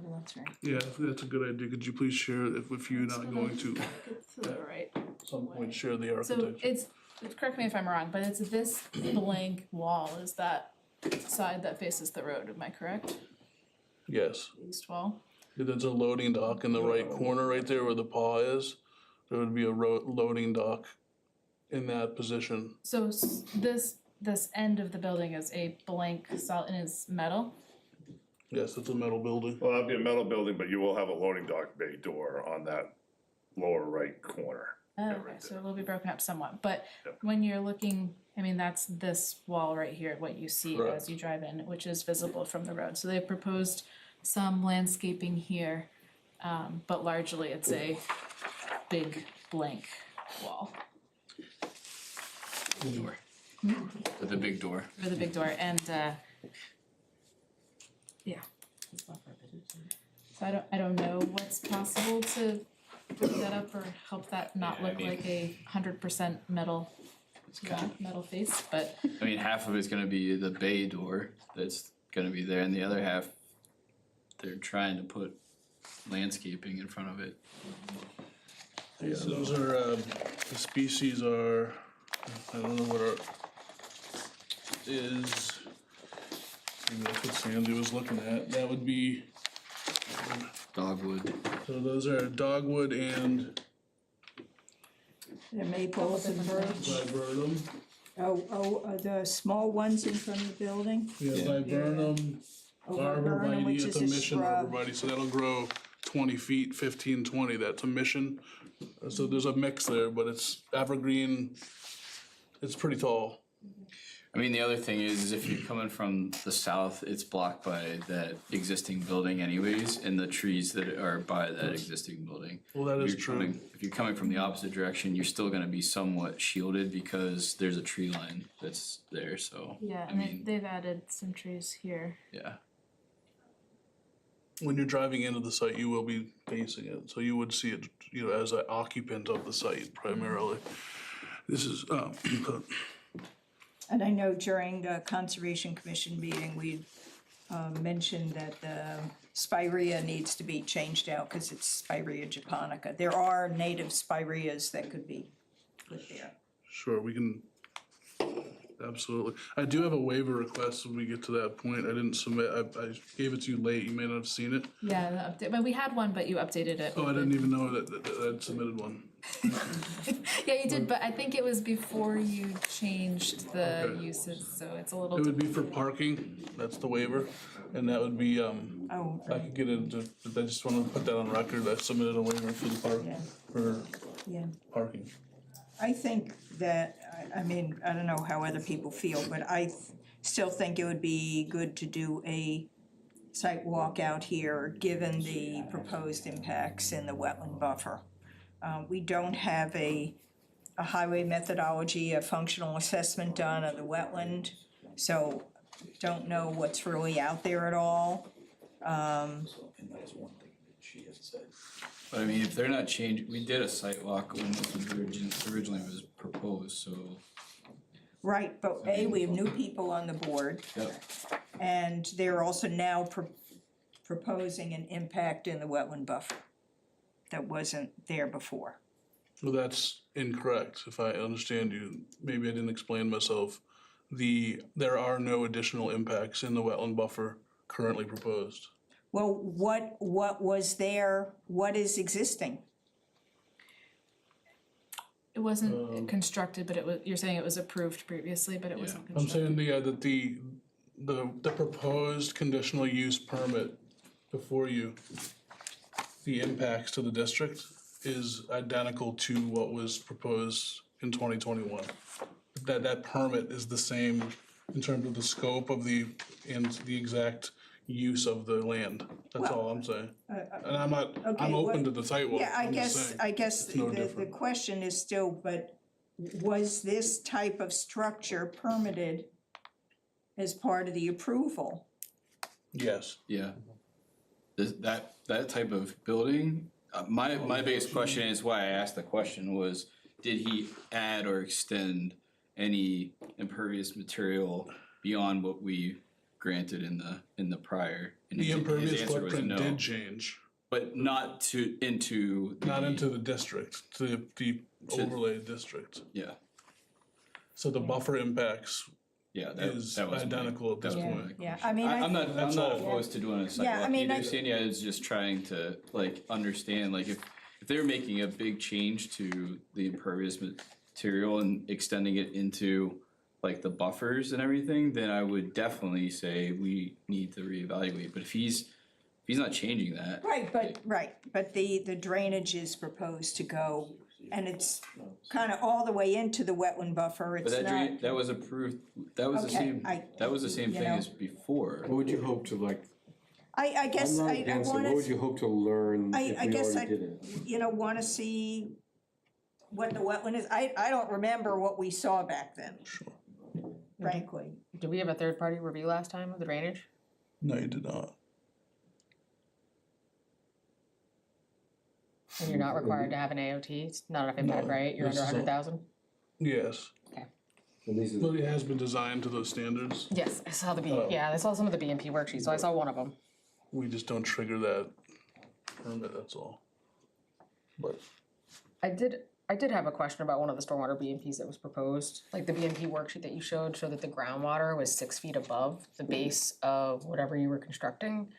[SPEAKER 3] Oh, that's right.
[SPEAKER 10] Yeah, that's a good idea. Could you please share, if you're not going to,
[SPEAKER 3] Get to the right.
[SPEAKER 10] at some point, share the
[SPEAKER 3] So
[SPEAKER 10] architecture?
[SPEAKER 3] it's, correct me if I'm wrong, but it's this blank wall, is that side that faces the road, am I correct?
[SPEAKER 10] Yes.
[SPEAKER 3] East wall?
[SPEAKER 10] There's a loading dock in the right corner, right there where the paw is. There would be a loading dock in that position.
[SPEAKER 3] So this end of the building is a blank solid, and it's metal?
[SPEAKER 10] Yes, it's a metal building.
[SPEAKER 8] Well, that'd be a metal building, but you will have a loading dock bay door on that lower right corner.
[SPEAKER 3] Oh,
[SPEAKER 8] right
[SPEAKER 3] okay, so
[SPEAKER 8] there.
[SPEAKER 3] it will be broken up somewhat, but
[SPEAKER 8] Yep.
[SPEAKER 3] when you're looking, I mean, that's this wall right here, what you see
[SPEAKER 10] Correct.
[SPEAKER 3] as you drive in, which is visible from the road. So they've proposed some landscaping here, but largely it's a big blank wall
[SPEAKER 7] Door. With the big door.
[SPEAKER 3] for the big door, and yeah. So I don't know what's possible to break that up or help that not
[SPEAKER 7] Yeah, I
[SPEAKER 3] look
[SPEAKER 7] mean-
[SPEAKER 3] like a 100% metal,
[SPEAKER 7] It's kind
[SPEAKER 3] metal face, but
[SPEAKER 7] I mean, half of it's gonna be the bay door that's gonna be there, and the other half, they're trying to put landscaping in front of it.
[SPEAKER 10] Yeah, those are, the species are, I don't know what our, is, maybe that's what Sandy was looking at. That would be,
[SPEAKER 7] Dogwood.
[SPEAKER 10] so those are dogwood and
[SPEAKER 1] The maples and birch.
[SPEAKER 10] viburnum.
[SPEAKER 1] The small ones in front of the building?
[SPEAKER 10] We have
[SPEAKER 7] Yeah.
[SPEAKER 10] viburnum,
[SPEAKER 1] Viburnum, which
[SPEAKER 10] arborvitae,
[SPEAKER 1] is
[SPEAKER 10] it's a
[SPEAKER 1] a
[SPEAKER 10] mission
[SPEAKER 1] shrub.
[SPEAKER 10] arborvitae, so that'll grow 20 feet, 15, 20, that's a mission. So there's a mix there, but it's evergreen, it's pretty tall.
[SPEAKER 7] I mean, the other thing is if you're coming from the south, it's blocked by that existing building anyways, and the trees that are by that existing building.
[SPEAKER 10] Well, that
[SPEAKER 7] If
[SPEAKER 10] is
[SPEAKER 7] you're
[SPEAKER 10] true.
[SPEAKER 7] If you're coming from the opposite direction, you're still gonna be somewhat shielded because there's a tree line that's there, so.
[SPEAKER 3] yeah,
[SPEAKER 7] I
[SPEAKER 3] and
[SPEAKER 7] mean,
[SPEAKER 3] they've added some trees here.
[SPEAKER 7] yeah.
[SPEAKER 10] When you're driving into the site, you will be facing it, so you would see it, you know, as an occupant of the site primarily. This is,
[SPEAKER 1] And I know during the Conservation Commission meeting, we mentioned that the spirea needs to be changed out because it's Spirea japonica. There are native spireas that could be put there.
[SPEAKER 10] sure, we can, absolutely. I do have a waiver request when we get to that point. I didn't submit, I gave it to you late, you may not have seen it.
[SPEAKER 3] Yeah, the update, but we had one, but you updated it.
[SPEAKER 10] Oh, I didn't even know that I'd submitted one.
[SPEAKER 3] Yeah, you did, but I think it was before you changed the
[SPEAKER 10] Okay.
[SPEAKER 3] uses, so it's a little.
[SPEAKER 10] It would be for parking, that's the waiver, and that would be,
[SPEAKER 1] Oh,
[SPEAKER 10] I could get into, I just wanna put that on record, I submitted a waiver for the park,
[SPEAKER 1] Yeah.
[SPEAKER 10] for
[SPEAKER 1] yeah.
[SPEAKER 10] parking.
[SPEAKER 1] I think that, I mean, I don't know how other people feel, but I still think it would be good to do a site walk out here, given the proposed impacts in the wetland buffer. We don't have a highway methodology, a functional assessment done of the wetland, so don't know what's really out there at all.
[SPEAKER 7] But I mean, if they're not changing, we did a site walk when this was originally was proposed, so.
[SPEAKER 1] Right, but we have new people on the board.
[SPEAKER 7] Yep.
[SPEAKER 1] And they're also now proposing an impact in the wetland buffer that wasn't there before.
[SPEAKER 10] Well, that's incorrect, if I understand you, maybe I didn't explain myself. There are no additional impacts in the wetland buffer currently proposed.
[SPEAKER 1] Well, what was there, what is existing?
[SPEAKER 3] It wasn't constructed, but it was, you're saying it was approved previously, but it wasn't
[SPEAKER 10] I'm
[SPEAKER 3] constructed.
[SPEAKER 10] saying that the proposed conditional use permit before you, the impacts to the district is identical to what was proposed in 2021. That permit is the same in terms of the scope of and the exact use of the land. That's all I'm saying. And I'm not,
[SPEAKER 1] okay,
[SPEAKER 10] I'm open
[SPEAKER 1] what-
[SPEAKER 10] to the sidewalk.
[SPEAKER 1] Yeah, I
[SPEAKER 10] I'm just
[SPEAKER 1] guess,
[SPEAKER 10] saying.
[SPEAKER 1] I guess
[SPEAKER 10] it's no
[SPEAKER 1] the
[SPEAKER 10] different.
[SPEAKER 1] question is still, but was this type of structure permitted as part of the approval?
[SPEAKER 10] Yes.
[SPEAKER 7] Yeah. That type of building, my biggest question is why I asked the question was, did he add or extend any impervious material beyond what we granted in the prior? And
[SPEAKER 10] The
[SPEAKER 7] his
[SPEAKER 10] impervious
[SPEAKER 7] answer was
[SPEAKER 10] footprint
[SPEAKER 7] no.
[SPEAKER 10] did change,
[SPEAKER 7] But not into.
[SPEAKER 10] not into the district, to the overlay district.
[SPEAKER 7] Yeah,
[SPEAKER 10] So the buffer impacts
[SPEAKER 7] yeah,
[SPEAKER 10] is
[SPEAKER 7] that was
[SPEAKER 10] identical at this
[SPEAKER 1] Yeah,
[SPEAKER 10] point.
[SPEAKER 1] yeah, I mean,
[SPEAKER 7] I'm not
[SPEAKER 10] That's all.
[SPEAKER 7] opposed to doing a
[SPEAKER 1] Yeah, I
[SPEAKER 7] sidewalk
[SPEAKER 1] mean,
[SPEAKER 7] either,
[SPEAKER 1] I-
[SPEAKER 7] Sandy, I was just trying to like understand, like if they're making a big change to the impervious material and extending it into like the buffers and everything, then I would definitely say we need to reevaluate, but if he's not changing that.
[SPEAKER 1] right, but the drainage is proposed to go, and it's kind of all the way into the wetland buffer,
[SPEAKER 7] But
[SPEAKER 1] it's not.
[SPEAKER 7] that was approved, that was the
[SPEAKER 1] Okay,
[SPEAKER 7] same,
[SPEAKER 1] I-
[SPEAKER 7] that was the same
[SPEAKER 1] you
[SPEAKER 7] thing
[SPEAKER 1] know.
[SPEAKER 7] as before.
[SPEAKER 2] What would you hope to like,
[SPEAKER 1] I guess
[SPEAKER 2] I'm not
[SPEAKER 1] I
[SPEAKER 2] against it,
[SPEAKER 1] wanna,
[SPEAKER 2] what would you hope to learn
[SPEAKER 1] I
[SPEAKER 2] if we
[SPEAKER 1] guess
[SPEAKER 2] already did it?
[SPEAKER 1] you know, wanna see what the wetland is. I don't remember what we saw back then. Frankly.
[SPEAKER 5] Did we have a third party review last time of the drainage?
[SPEAKER 10] No, you did not.
[SPEAKER 5] And you're not required to have an AOT, it's not enough impact,
[SPEAKER 10] No,
[SPEAKER 5] right? You're
[SPEAKER 10] this
[SPEAKER 5] under
[SPEAKER 10] is all-
[SPEAKER 5] 100,000?
[SPEAKER 10] Yes,
[SPEAKER 2] And these
[SPEAKER 10] but
[SPEAKER 2] are,
[SPEAKER 10] it has been designed to those standards.
[SPEAKER 5] Yes, I saw
[SPEAKER 10] Oh.
[SPEAKER 5] I saw some of the BMP worksheets, so I saw one of them.
[SPEAKER 10] We just don't trigger that permit, that's all. But
[SPEAKER 5] I did have a question about one of the stormwater BMPs that was proposed. Like the BMP worksheet that you showed that the groundwater was 6 feet above the base of whatever you were constructing.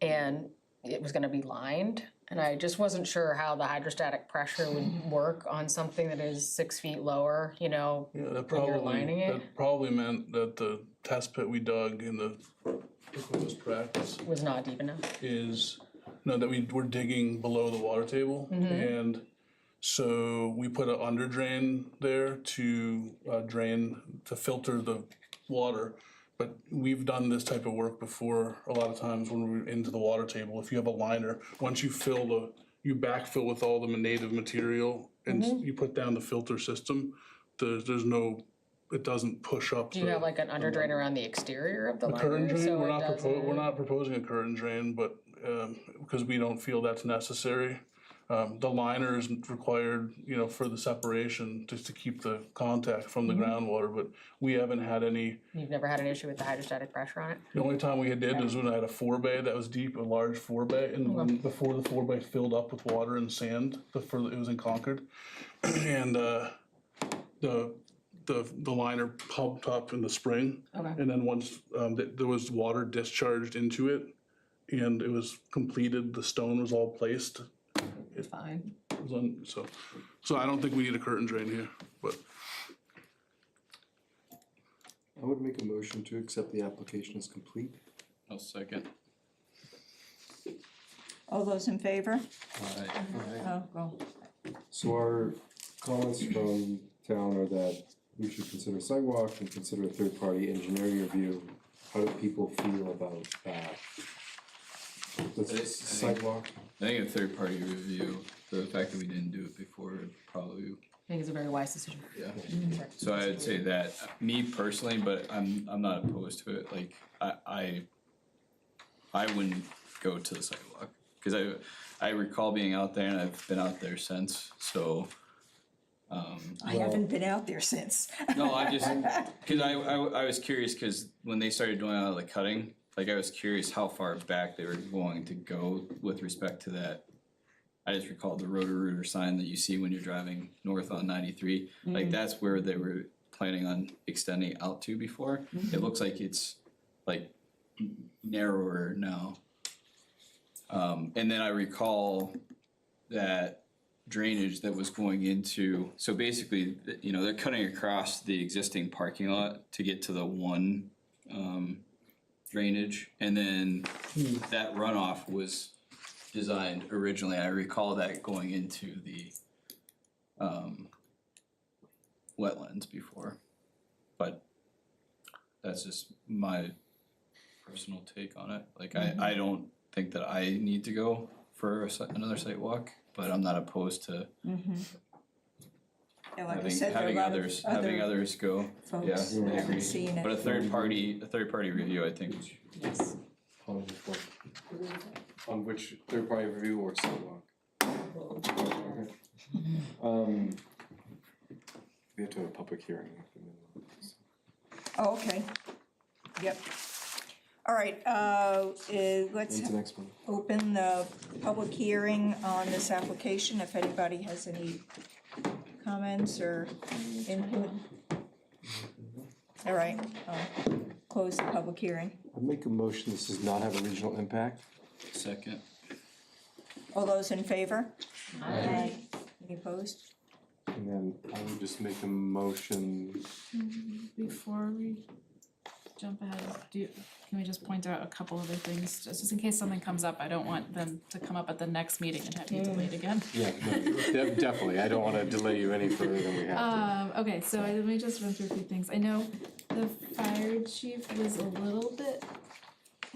[SPEAKER 5] And it was gonna be lined, and I just wasn't sure how the hydrostatic pressure would work on something that is 6 feet lower, you know?
[SPEAKER 10] yeah, that
[SPEAKER 5] When you're lining it?
[SPEAKER 10] that probably meant that the test pit we dug in the proposed practice
[SPEAKER 5] Was not deep enough.
[SPEAKER 10] is, no, that we're digging below the water table. And so we put an under drain there to to filter the water. But we've done this type of work before, a lot of times when we're into the water table, if you have a liner, once you you backfill with all the native material and you put down the filter system, there's no, it doesn't push up.
[SPEAKER 5] Do you have like an under drain around the exterior of the
[SPEAKER 10] A curtain
[SPEAKER 5] liner,
[SPEAKER 10] drain,
[SPEAKER 5] so
[SPEAKER 10] we're
[SPEAKER 5] it
[SPEAKER 10] not
[SPEAKER 5] doesn't?
[SPEAKER 10] we're not proposing a curtain drain, but, because we don't feel that's necessary. The liner is required, you know, for the separation, just to keep the contact from the groundwater, but we haven't had any.
[SPEAKER 5] You've never had an issue with the hydrostatic pressure on it?
[SPEAKER 10] The only time we did is when I had a 4-bay that was deep, a large 4-bay, and when, before the 4-bay filled up with water and sand, it was in Concord. And, the liner pumped up in the spring.
[SPEAKER 5] Okay.
[SPEAKER 10] And then once, there was water discharged into it, and it was completed, the stone was all placed.
[SPEAKER 5] Fine.
[SPEAKER 10] It was so I don't think we need a curtain drain here, but
[SPEAKER 2] I would make a motion to accept the application as complete.
[SPEAKER 7] I'll second.
[SPEAKER 1] All those in favor?
[SPEAKER 7] Aye.
[SPEAKER 1] Oh, go.
[SPEAKER 2] So our comments from town are that we should consider sidewalk and consider a third-party engineering review. How do people feel about that? This sidewalk,
[SPEAKER 7] I think a third party review, the fact that we didn't do it before would probably,
[SPEAKER 5] I think it's a very wise decision.
[SPEAKER 7] yeah. So I'd say that, me personally, but I'm not opposed to it, like, I wouldn't go to the sidewalk. Cause I recall being out there and I've been out there since, so,
[SPEAKER 1] I haven't been out there since.
[SPEAKER 7] no, I just, cause I was curious, cause when they started doing all the cutting, like I was curious how far back they were going to go with respect to that. I just recalled the Roto-Rooter sign that you see when you're driving north on 93, like that's where they were planning on extending out to before. It looks like it's like narrower now. And then I recall that drainage that was going into, so basically, you know, they're cutting across the existing parking lot to get to the one drainage, and then that runoff was designed originally, I recall that going into the wetlands before. But that's just my personal take on it. Like, I don't think that I need to go for another site walk, but I'm not opposed to
[SPEAKER 1] And like I
[SPEAKER 7] having,
[SPEAKER 1] said, there are a
[SPEAKER 7] having
[SPEAKER 1] lot
[SPEAKER 7] others,
[SPEAKER 1] of
[SPEAKER 7] having
[SPEAKER 1] other
[SPEAKER 7] others go. Yeah,
[SPEAKER 1] folks
[SPEAKER 7] I
[SPEAKER 1] who haven't
[SPEAKER 7] agree.
[SPEAKER 1] seen
[SPEAKER 7] But a
[SPEAKER 1] it.
[SPEAKER 7] third party review, I think,
[SPEAKER 3] Yes.
[SPEAKER 2] On which third party review or sidewalk? We have to have a public hearing.
[SPEAKER 1] Oh, okay. Yep. All right, let's
[SPEAKER 2] When's the next one?
[SPEAKER 1] open the public hearing on this application, if anybody has any comments or input. All right, I'll close the public hearing.
[SPEAKER 2] I'll make a motion, this does not have a regional impact.
[SPEAKER 7] second.
[SPEAKER 1] All those in favor? Aye. Any opposed?
[SPEAKER 2] And then I would just make a motion,
[SPEAKER 3] Before we jump ahead, can we just point out a couple other things, just in case something comes up, I don't want them to come up at the next meeting and have you delayed again.
[SPEAKER 2] yeah, no, definitely, I don't wanna delay you any further than we have to.
[SPEAKER 3] Okay, so let me just run through a few things. I know the fire chief was a little bit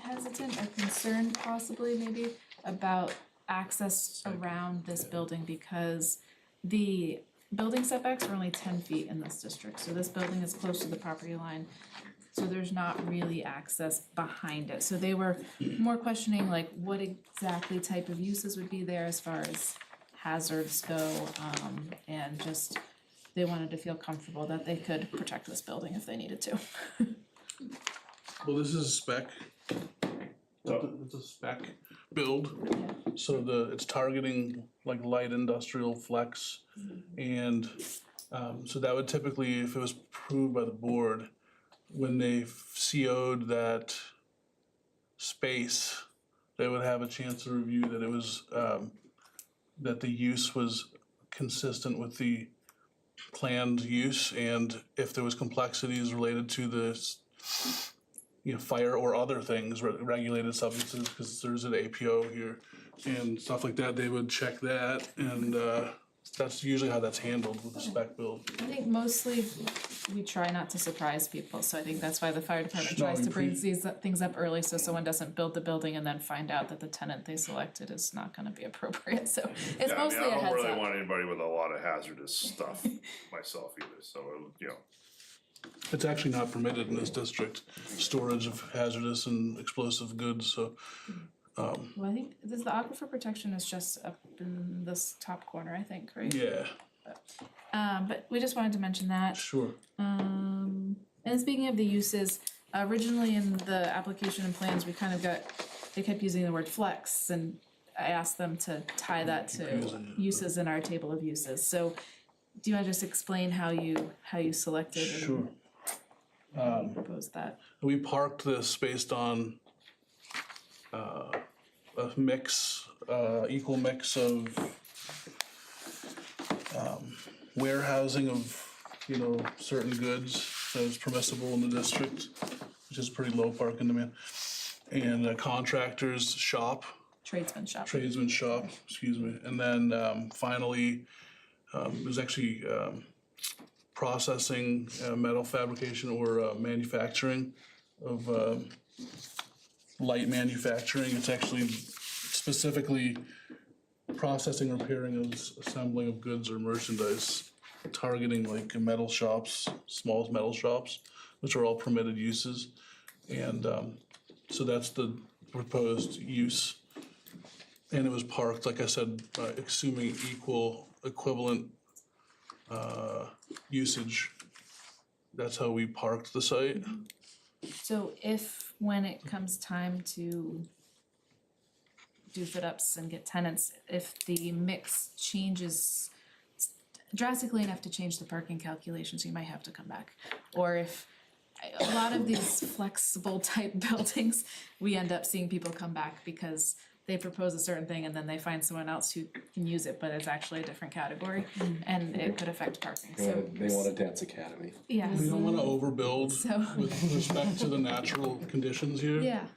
[SPEAKER 3] hesitant or concerned possibly maybe about access around this building because the building setbacks are only 10 feet in this district, so this building is close to the property line. So there's not really access behind it, so they were more questioning like what exactly type of uses would be there as far as hazards go, and just they wanted to feel comfortable that they could protect this building if they needed to.
[SPEAKER 10] Well, this is a spec. It's a spec build, so it's targeting like light industrial flex. And so that would typically, if it was approved by the board, when they CO'd that space, they would have a chance to review that it was, that the use was consistent with the planned use, and if there was complexities related to this, fire or other things, regulated substances, because there's an APO here and stuff like that, they would check that, and that's usually how that's handled with the spec build.
[SPEAKER 3] I think mostly we try not to surprise people, so I think that's why the fire department
[SPEAKER 10] No,
[SPEAKER 3] tries
[SPEAKER 10] we
[SPEAKER 3] to bring these things up early, so someone doesn't build the building and then find out that the tenant they selected is not gonna be appropriate, so it's
[SPEAKER 8] Yeah,
[SPEAKER 3] mostly a
[SPEAKER 8] I
[SPEAKER 3] heads
[SPEAKER 8] don't really
[SPEAKER 3] up.
[SPEAKER 8] want anybody with a lot of hazardous stuff myself either, so,
[SPEAKER 10] It's actually not permitted in this district, storage of hazardous and explosive goods, so,
[SPEAKER 3] Well, I think the aquifer protection is just up in this top corner, I think, right?
[SPEAKER 10] yeah,
[SPEAKER 3] But we just wanted to mention that.
[SPEAKER 10] sure.
[SPEAKER 3] And speaking of the uses, originally in the application and plans, we kind of they kept using the word flex, and I asked them to tie that to
[SPEAKER 10] Confusing.
[SPEAKER 3] uses in our table of uses, so do you wanna just explain how you selected
[SPEAKER 10] Sure.
[SPEAKER 3] and proposed that?
[SPEAKER 10] We parked this based on a mix, equal mix of warehousing of, certain goods that is permissible in the district, which is pretty low parking demand, and a contractor's shop,
[SPEAKER 3] Tradesman shop.
[SPEAKER 10] tradesman shop, excuse me, and then finally, there's actually processing, metal fabrication or manufacturing of light manufacturing. It's actually specifically processing, repairing, and assembling of goods or merchandise, targeting like metal shops, small metal shops, which are all permitted uses. And so that's the proposed use. And it was parked, like I said, assuming equivalent usage. That's how we parked the site.
[SPEAKER 3] So if, when it comes time to do fit ups and get tenants, if the mix changes drastically enough to change the parking calculations, you might have to come back. Or if, a lot of these flexible type buildings, we end up seeing people come back because they propose a certain thing and then they find someone else who can use it, but it's actually a different category, and it could affect parking, so.
[SPEAKER 2] They want a dance academy.
[SPEAKER 3] Yes,
[SPEAKER 10] We don't wanna overbuild
[SPEAKER 3] so,
[SPEAKER 10] with respect to the natural conditions here.
[SPEAKER 3] yeah,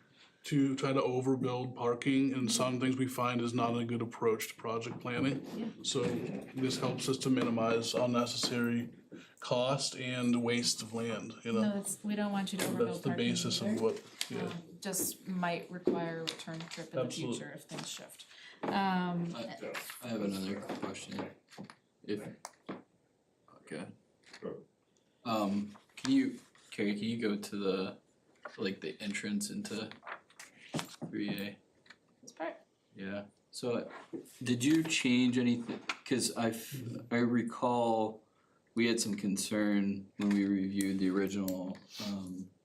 [SPEAKER 10] To try to overbuild parking, and some things we find is not a good approach to project planning. So this helps us to minimize unnecessary cost and waste of land, you
[SPEAKER 3] no,
[SPEAKER 10] know?
[SPEAKER 3] that's, we don't want you to overbuild
[SPEAKER 10] That's the
[SPEAKER 3] parking
[SPEAKER 10] basis
[SPEAKER 3] either.
[SPEAKER 10] of what, yeah.
[SPEAKER 3] Just might require a return trip in the
[SPEAKER 10] Absolutely.
[SPEAKER 3] future if things shift.
[SPEAKER 7] I have another question. If, okay. Carrie, can you go to the, like, the entrance into 3A?
[SPEAKER 3] This part,
[SPEAKER 7] Yeah, so did you change anything, cause I recall we had some concern when we reviewed the original,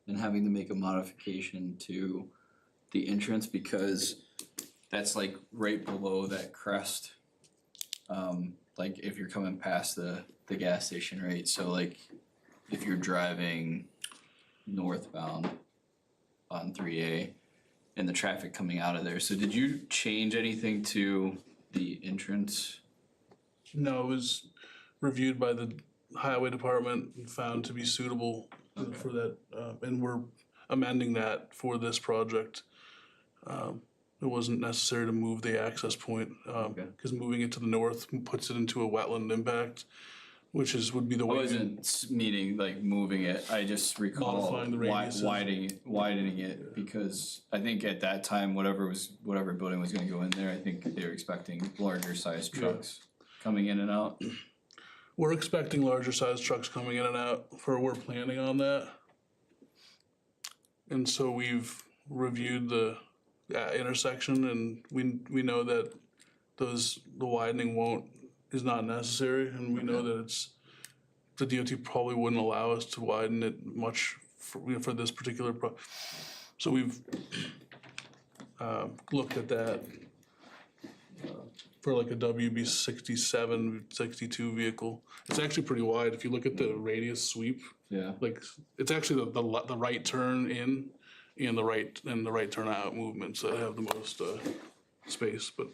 [SPEAKER 7] and having to make a modification to the entrance because that's like right below that crest. Like if you're coming past the gas station, right, so like if you're driving northbound on 3A and the traffic coming out of there, so did you change anything to the entrance?
[SPEAKER 10] No, it was reviewed by the highway department and found to be suitable for that, and we're amending that for this project. It wasn't necessary to move the access point, cause moving it to the north puts it into a wetland impact, which would be the
[SPEAKER 7] I
[SPEAKER 10] way.
[SPEAKER 7] wasn't meaning like moving it, I just recall
[SPEAKER 10] Modifying the radiuses.
[SPEAKER 7] widening it, because I think at that time, whatever building was gonna go in there, I think they were expecting larger sized trucks coming in and out.
[SPEAKER 10] We're expecting larger sized trucks coming in and out, we're planning on that. And so we've reviewed the intersection, and we know that the widening is not necessary, and we know that the DOT probably wouldn't allow us to widen it much for this particular so we've looked at that for like a WB 67, 62 vehicle. It's actually pretty wide. If you look at the radius sweep,
[SPEAKER 7] Yeah.
[SPEAKER 10] like it's actually the right turn in and the right turn out movements that have the most space. But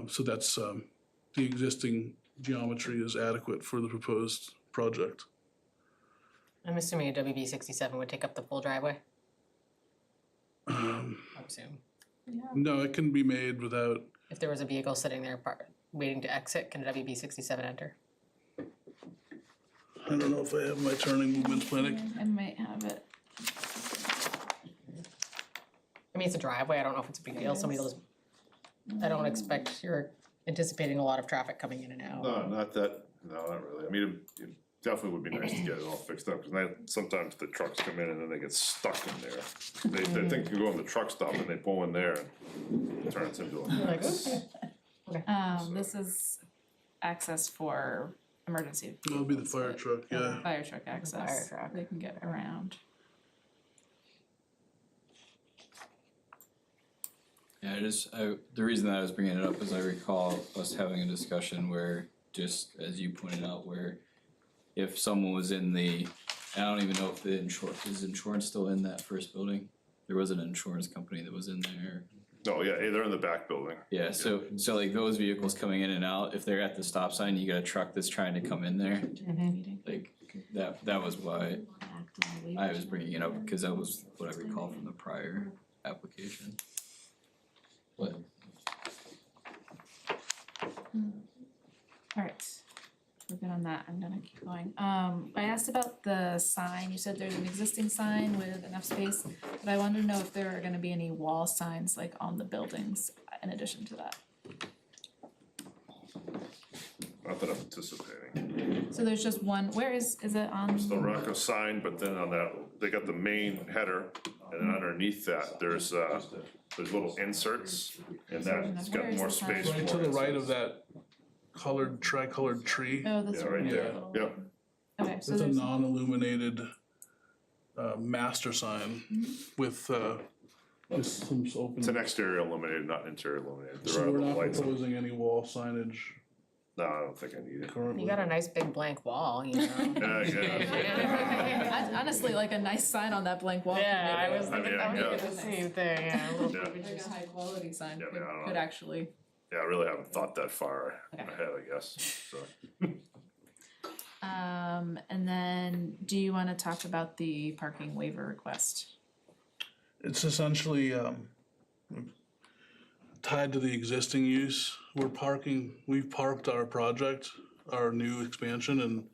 [SPEAKER 10] so that's the existing geometry is adequate for the proposed project.
[SPEAKER 5] I'm assuming a WB 67 would take up the full driveway. I assume.
[SPEAKER 10] No, it can be made without.
[SPEAKER 5] If there was a vehicle sitting there waiting to exit, can a WB 67 enter?
[SPEAKER 10] I don't know if I have my turning movements planning.
[SPEAKER 3] I might have it.
[SPEAKER 5] I mean, it's a driveway, I don't know if it's a big deal, somebody will just, I don't expect you're anticipating a lot of traffic coming in and out.
[SPEAKER 8] No, not really. I mean, it definitely would be nice to get it all fixed up, because sometimes the trucks come in and then they get stuck in there. They think you go in the truck stop and they pull in there and it turns into a
[SPEAKER 5] Like,
[SPEAKER 8] mess.
[SPEAKER 5] okay.
[SPEAKER 3] This is access for emergency.
[SPEAKER 10] That'll be the fire truck, yeah.
[SPEAKER 3] Fire truck access.
[SPEAKER 5] Fire truck.
[SPEAKER 3] They can get around.
[SPEAKER 7] Yeah, the reason that I was bringing it up is I recall us having a discussion where, just as you pointed out, where if someone was in I don't even know if is insurance still in that first building? There was an insurance company that was in there.
[SPEAKER 8] No, yeah, they're in the back building.
[SPEAKER 7] Yeah, so like those vehicles coming in and out, if they're at the stop sign, you got a truck that's trying to come in there, like, that was why I was bringing it up, because that was what I recall from the prior application. But
[SPEAKER 3] Alright, we're good on that, I'm gonna keep going. I asked about the sign, you said there's an existing sign with enough space, but I wanted to know if there are gonna be any wall signs like on the buildings in addition to that.
[SPEAKER 8] Not that I'm anticipating.
[SPEAKER 3] So there's just one, where is it on?
[SPEAKER 8] The Rocco sign, but then on that, they got the main header, and then underneath that, there's little inserts, and that's got more space for it.
[SPEAKER 10] Right to the right of that tricolored tree.
[SPEAKER 3] Oh, this
[SPEAKER 8] Yeah,
[SPEAKER 3] one.
[SPEAKER 8] right there, yep.
[SPEAKER 3] Okay, so
[SPEAKER 10] It's a
[SPEAKER 3] there's,
[SPEAKER 10] non-illuminated master sign with some open.
[SPEAKER 8] It's an exterior illuminated, not an interior illuminated. There
[SPEAKER 10] So
[SPEAKER 8] are
[SPEAKER 10] we're
[SPEAKER 8] little
[SPEAKER 10] not
[SPEAKER 8] lights.
[SPEAKER 10] proposing any wall signage
[SPEAKER 8] No, I don't think I need it.
[SPEAKER 10] currently.
[SPEAKER 5] You got a nice big blank wall, you know?
[SPEAKER 8] Yeah, yeah.
[SPEAKER 3] Honestly, like a nice sign on that blank wall. could
[SPEAKER 5] Yeah,
[SPEAKER 3] make
[SPEAKER 5] I
[SPEAKER 3] it-
[SPEAKER 5] was
[SPEAKER 8] I mean,
[SPEAKER 5] thinking,
[SPEAKER 8] I
[SPEAKER 5] I'm
[SPEAKER 8] guess.
[SPEAKER 5] thinking the same thing, yeah, a little
[SPEAKER 8] Yeah.
[SPEAKER 3] Like a high quality sign
[SPEAKER 8] Yeah, I mean, I don't
[SPEAKER 3] could
[SPEAKER 8] know.
[SPEAKER 3] actually.
[SPEAKER 8] Yeah, I really haven't thought that far
[SPEAKER 3] Okay.
[SPEAKER 8] ahead, I guess, so.
[SPEAKER 3] And then, do you wanna talk about the parking waiver request?
[SPEAKER 10] It's essentially tied to the existing use. We've parked our project, our new expansion, and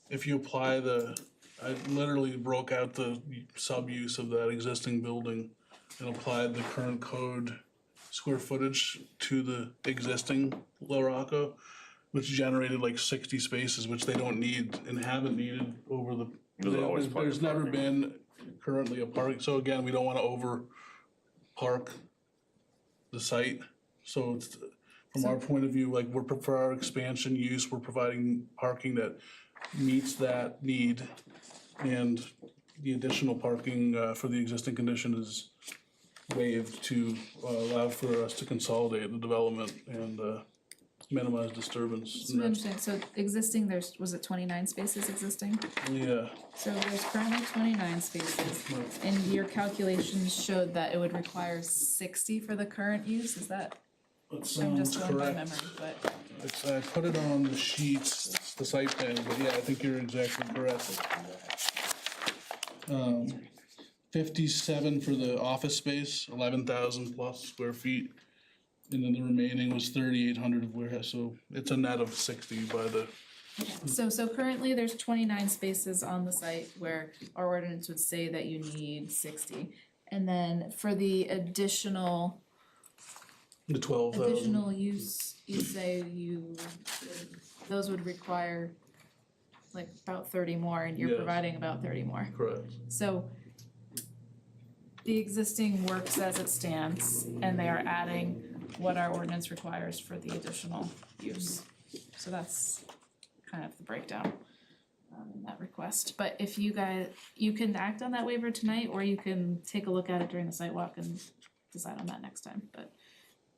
[SPEAKER 10] if you apply I literally broke out the sub-use of that existing building and applied the current code square footage to the existing La Rocca, which generated like 60 spaces, which they don't need and haven't needed over the.
[SPEAKER 8] There's always plenty
[SPEAKER 10] There's
[SPEAKER 8] of
[SPEAKER 10] never
[SPEAKER 8] parking.
[SPEAKER 10] been currently a park, so again, we don't wanna over park the site. So it's, from our point of view, like for our expansion use, we're providing parking that meets that need. And the additional parking for the existing condition is waived to allow for us to consolidate the development and minimize disturbance.
[SPEAKER 3] Just to understand, so existing, was it 29 spaces existing?
[SPEAKER 10] Yeah,
[SPEAKER 3] So there's currently 29 spaces, and your calculations showed that it would require 60 for the current use, is that?
[SPEAKER 10] that
[SPEAKER 3] I'm
[SPEAKER 10] sounds
[SPEAKER 3] just going by
[SPEAKER 10] correct.
[SPEAKER 3] memory, but,
[SPEAKER 10] I put it on the sheets, it's the site plan, but yeah, I think you're exactly correct. 57 for the office space, 11,000 plus square feet. And then the remaining was 3,800 of warehouse, so it's a net of 60 by the,
[SPEAKER 3] so currently there's 29 spaces on the site where our ordinance would say that you need 60. And then for the additional
[SPEAKER 10] 12,000.
[SPEAKER 3] use, you say those would require like about 30 more, and you're
[SPEAKER 10] Yes.
[SPEAKER 3] providing about 30 more.
[SPEAKER 10] Correct.
[SPEAKER 3] So the existing works as it stands, and they are adding what our ordinance requires for the additional use. So that's kind of the breakdown in that request. But if you can act on that waiver tonight, or you can take a look at it during the site walk and decide on that next time. But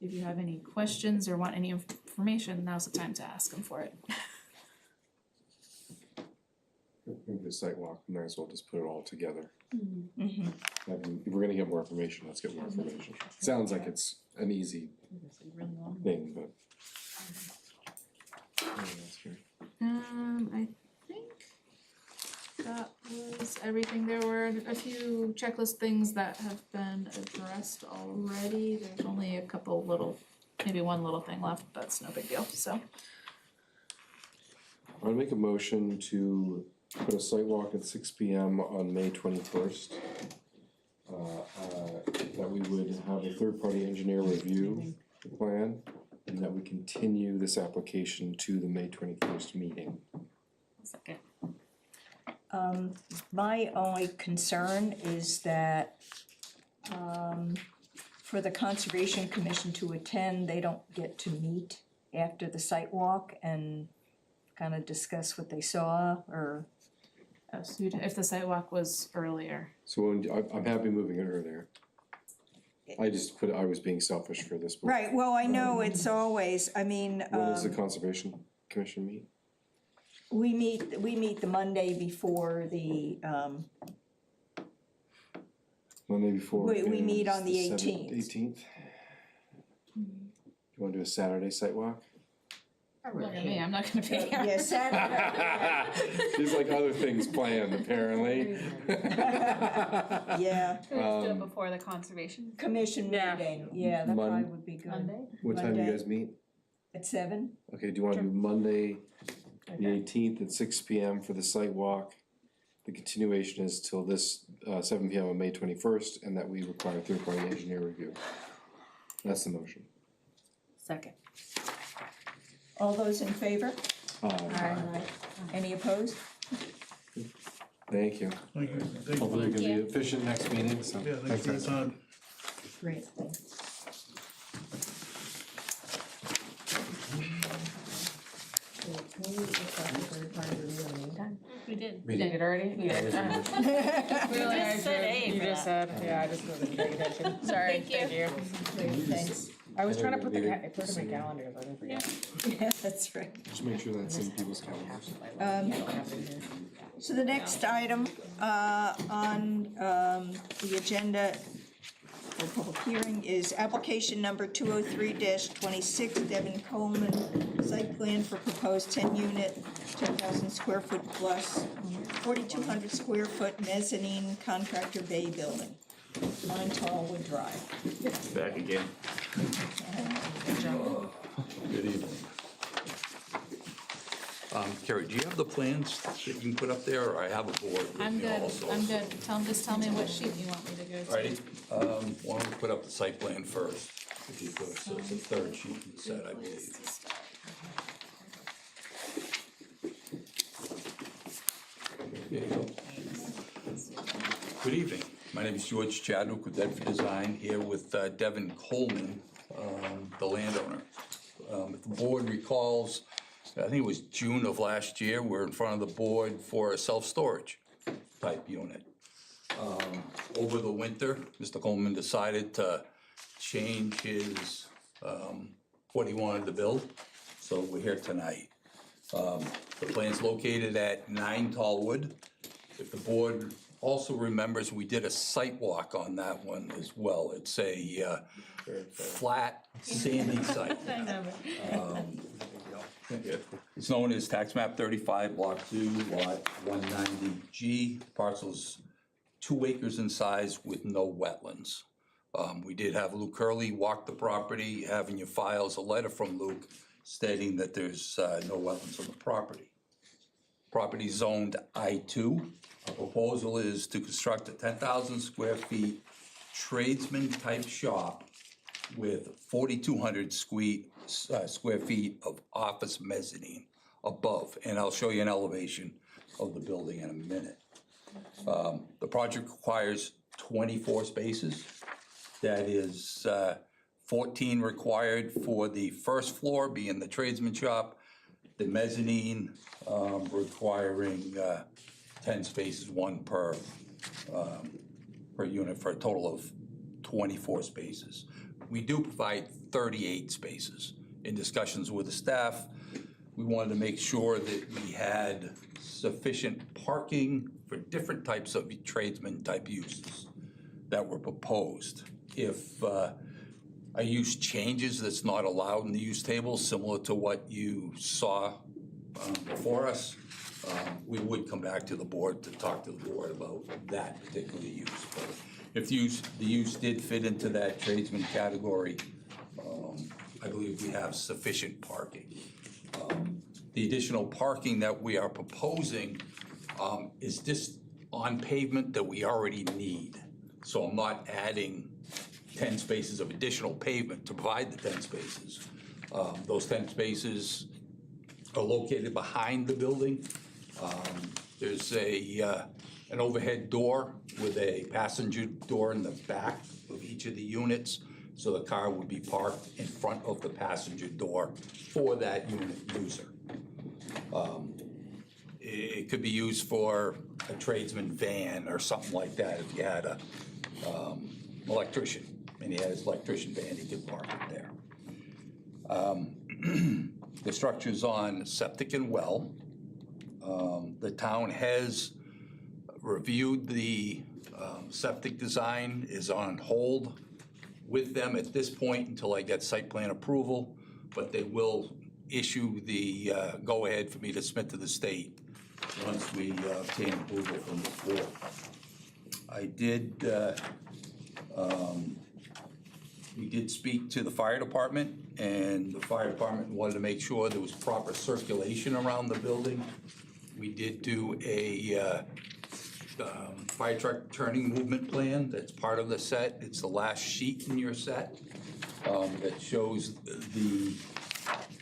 [SPEAKER 3] if you have any questions or want any information, now's the time to ask them for it.
[SPEAKER 2] Maybe the sidewalk, might as well just put it all together.
[SPEAKER 1] Mm-hmm.
[SPEAKER 2] If we're gonna get more information, let's get more information. Sounds like it's an easy thing, but. Yeah, that's great.
[SPEAKER 3] I think that was everything. There were a few checklist things that have been addressed already. There's only a couple maybe one little thing left, but it's no big deal, so.
[SPEAKER 2] I'd make a motion to put a site walk at 6 PM on May 21st. That we would have a third-party engineer review the plan, and that we continue this application to the May 21st meeting.
[SPEAKER 3] Second.
[SPEAKER 1] My only concern is that, for the Conservation Commission to attend, they don't get to meet after the site walk and kind of discuss what they saw, or,
[SPEAKER 3] So if the site walk was earlier,
[SPEAKER 2] So I'm happy moving it earlier. I was being selfish for this. but
[SPEAKER 1] right, well, I know it's always, I mean,
[SPEAKER 2] When does the Conservation Commission meet?
[SPEAKER 1] we meet the Monday before the,
[SPEAKER 2] Monday before.
[SPEAKER 1] We meet
[SPEAKER 2] is
[SPEAKER 1] on the 18th.
[SPEAKER 2] 18th? You wanna do a Saturday site walk?
[SPEAKER 3] look at me, I'm not gonna be here.
[SPEAKER 1] yeah, Saturday,
[SPEAKER 2] There's like other things planned, apparently.
[SPEAKER 1] yeah,
[SPEAKER 4] Let's do it before the conservation.
[SPEAKER 1] commission meeting, yeah, that probably would be good.
[SPEAKER 3] Monday?
[SPEAKER 2] What time do you
[SPEAKER 1] Monday.
[SPEAKER 2] guys meet?
[SPEAKER 1] At 7?
[SPEAKER 2] Okay, do you wanna do Monday, the
[SPEAKER 1] Okay.
[SPEAKER 2] 18th at 6 PM for the site walk? The continuation is till this, 7 PM on May 21st, and that we require third-party engineer review. That's the motion.
[SPEAKER 3] Second.
[SPEAKER 1] All those in favor?
[SPEAKER 2] Aye.
[SPEAKER 1] Any opposed?
[SPEAKER 2] Thank you.
[SPEAKER 10] Thank you. Thank you.
[SPEAKER 2] Hopefully we can be efficient next meeting, so.
[SPEAKER 10] Yeah, thanks for your time.
[SPEAKER 1] Great.
[SPEAKER 4] We did.
[SPEAKER 5] You did it already? Yeah.
[SPEAKER 4] We just said A
[SPEAKER 5] You
[SPEAKER 4] for
[SPEAKER 5] just
[SPEAKER 4] that.
[SPEAKER 5] said, yeah, I just wasn't paying attention. Sorry,
[SPEAKER 4] Thank you.
[SPEAKER 5] thank you.
[SPEAKER 1] Great, thanks.
[SPEAKER 5] I was trying to put I put it in my calendar, so I didn't forget.
[SPEAKER 1] Yeah, that's right.
[SPEAKER 2] Just make sure that's in people's calendars.
[SPEAKER 5] I don't have it here.
[SPEAKER 1] So the next item on the agenda for public hearing is application number 203-26, Devin Coleman, site plan for proposed 10-unit, 10,000 square foot plus, 4,200 square foot mezzanine contractor bay building on Tallwood Drive.
[SPEAKER 7] Back again.
[SPEAKER 11] Good evening. Carrie, do you have the plans that you can put up there, or I have a board with
[SPEAKER 3] I'm
[SPEAKER 11] me
[SPEAKER 3] good,
[SPEAKER 11] also?
[SPEAKER 3] I'm good. Just tell me what sheet you want me to go to.
[SPEAKER 11] Ready? Why don't we put up the site plan first, if you could, so it's the third sheet in the set, I believe. There you go. Good evening. My name is George Chadwick with Bedford Design, here with Devin Coleman, the landowner. If the board recalls, I think it was June of last year, we're in front of the board for a self-storage type unit. Over the winter, Mr. Coleman decided to change his, what he wanted to build, so we're here tonight. The plan's located at 9 Tallwood. If the board also remembers, we did a site walk on that one as well. It's a flat sandy site. It's known as tax map 35, lot 2, lot 190G. Parcel's 2 acres in size with no wetlands. We did have Luke Curley walk the property. You have in your files a letter from Luke stating that there's no wetlands on the property. Property zoned I2. Our proposal is to construct a 10,000 square feet tradesman type shop with 4,200 square feet of office mezzanine above, and I'll show you an elevation of the building in a minute. The project requires 24 spaces. That is 14 required for the first floor, being the tradesman shop, the mezzanine requiring 10 spaces, 1 per unit, for a total of 24 spaces. We do provide 38 spaces. In discussions with the staff, we wanted to make sure that we had sufficient parking for different types of tradesman type uses that were proposed. If a use changes that's not allowed in the use table, similar to what you saw before us, we would come back to the board to talk to the board about that particular use. But if the use did fit into that tradesman category, I believe we have sufficient parking. The additional parking that we are proposing is just on pavement that we already need. So I'm not adding 10 spaces of additional pavement to provide the 10 spaces. Those 10 spaces are located behind the building. There's an overhead door with a passenger door in the back of each of the units. So the car would be parked in front of the passenger door for that unit user. It could be used for a tradesman van or something like that. If you had a electrician and he had his electrician van, he could park it there. The structure's on septic and well. The town has reviewed the septic design, is on hold with them at this point until I get site plan approval, but they will issue the go-ahead for me to submit to the state once we obtain approval from the board. We did speak to the fire department, and the fire department wanted to make sure there was proper circulation around the building. We did do a fire truck turning movement plan that's part of the set. It's the last sheet in your set that shows the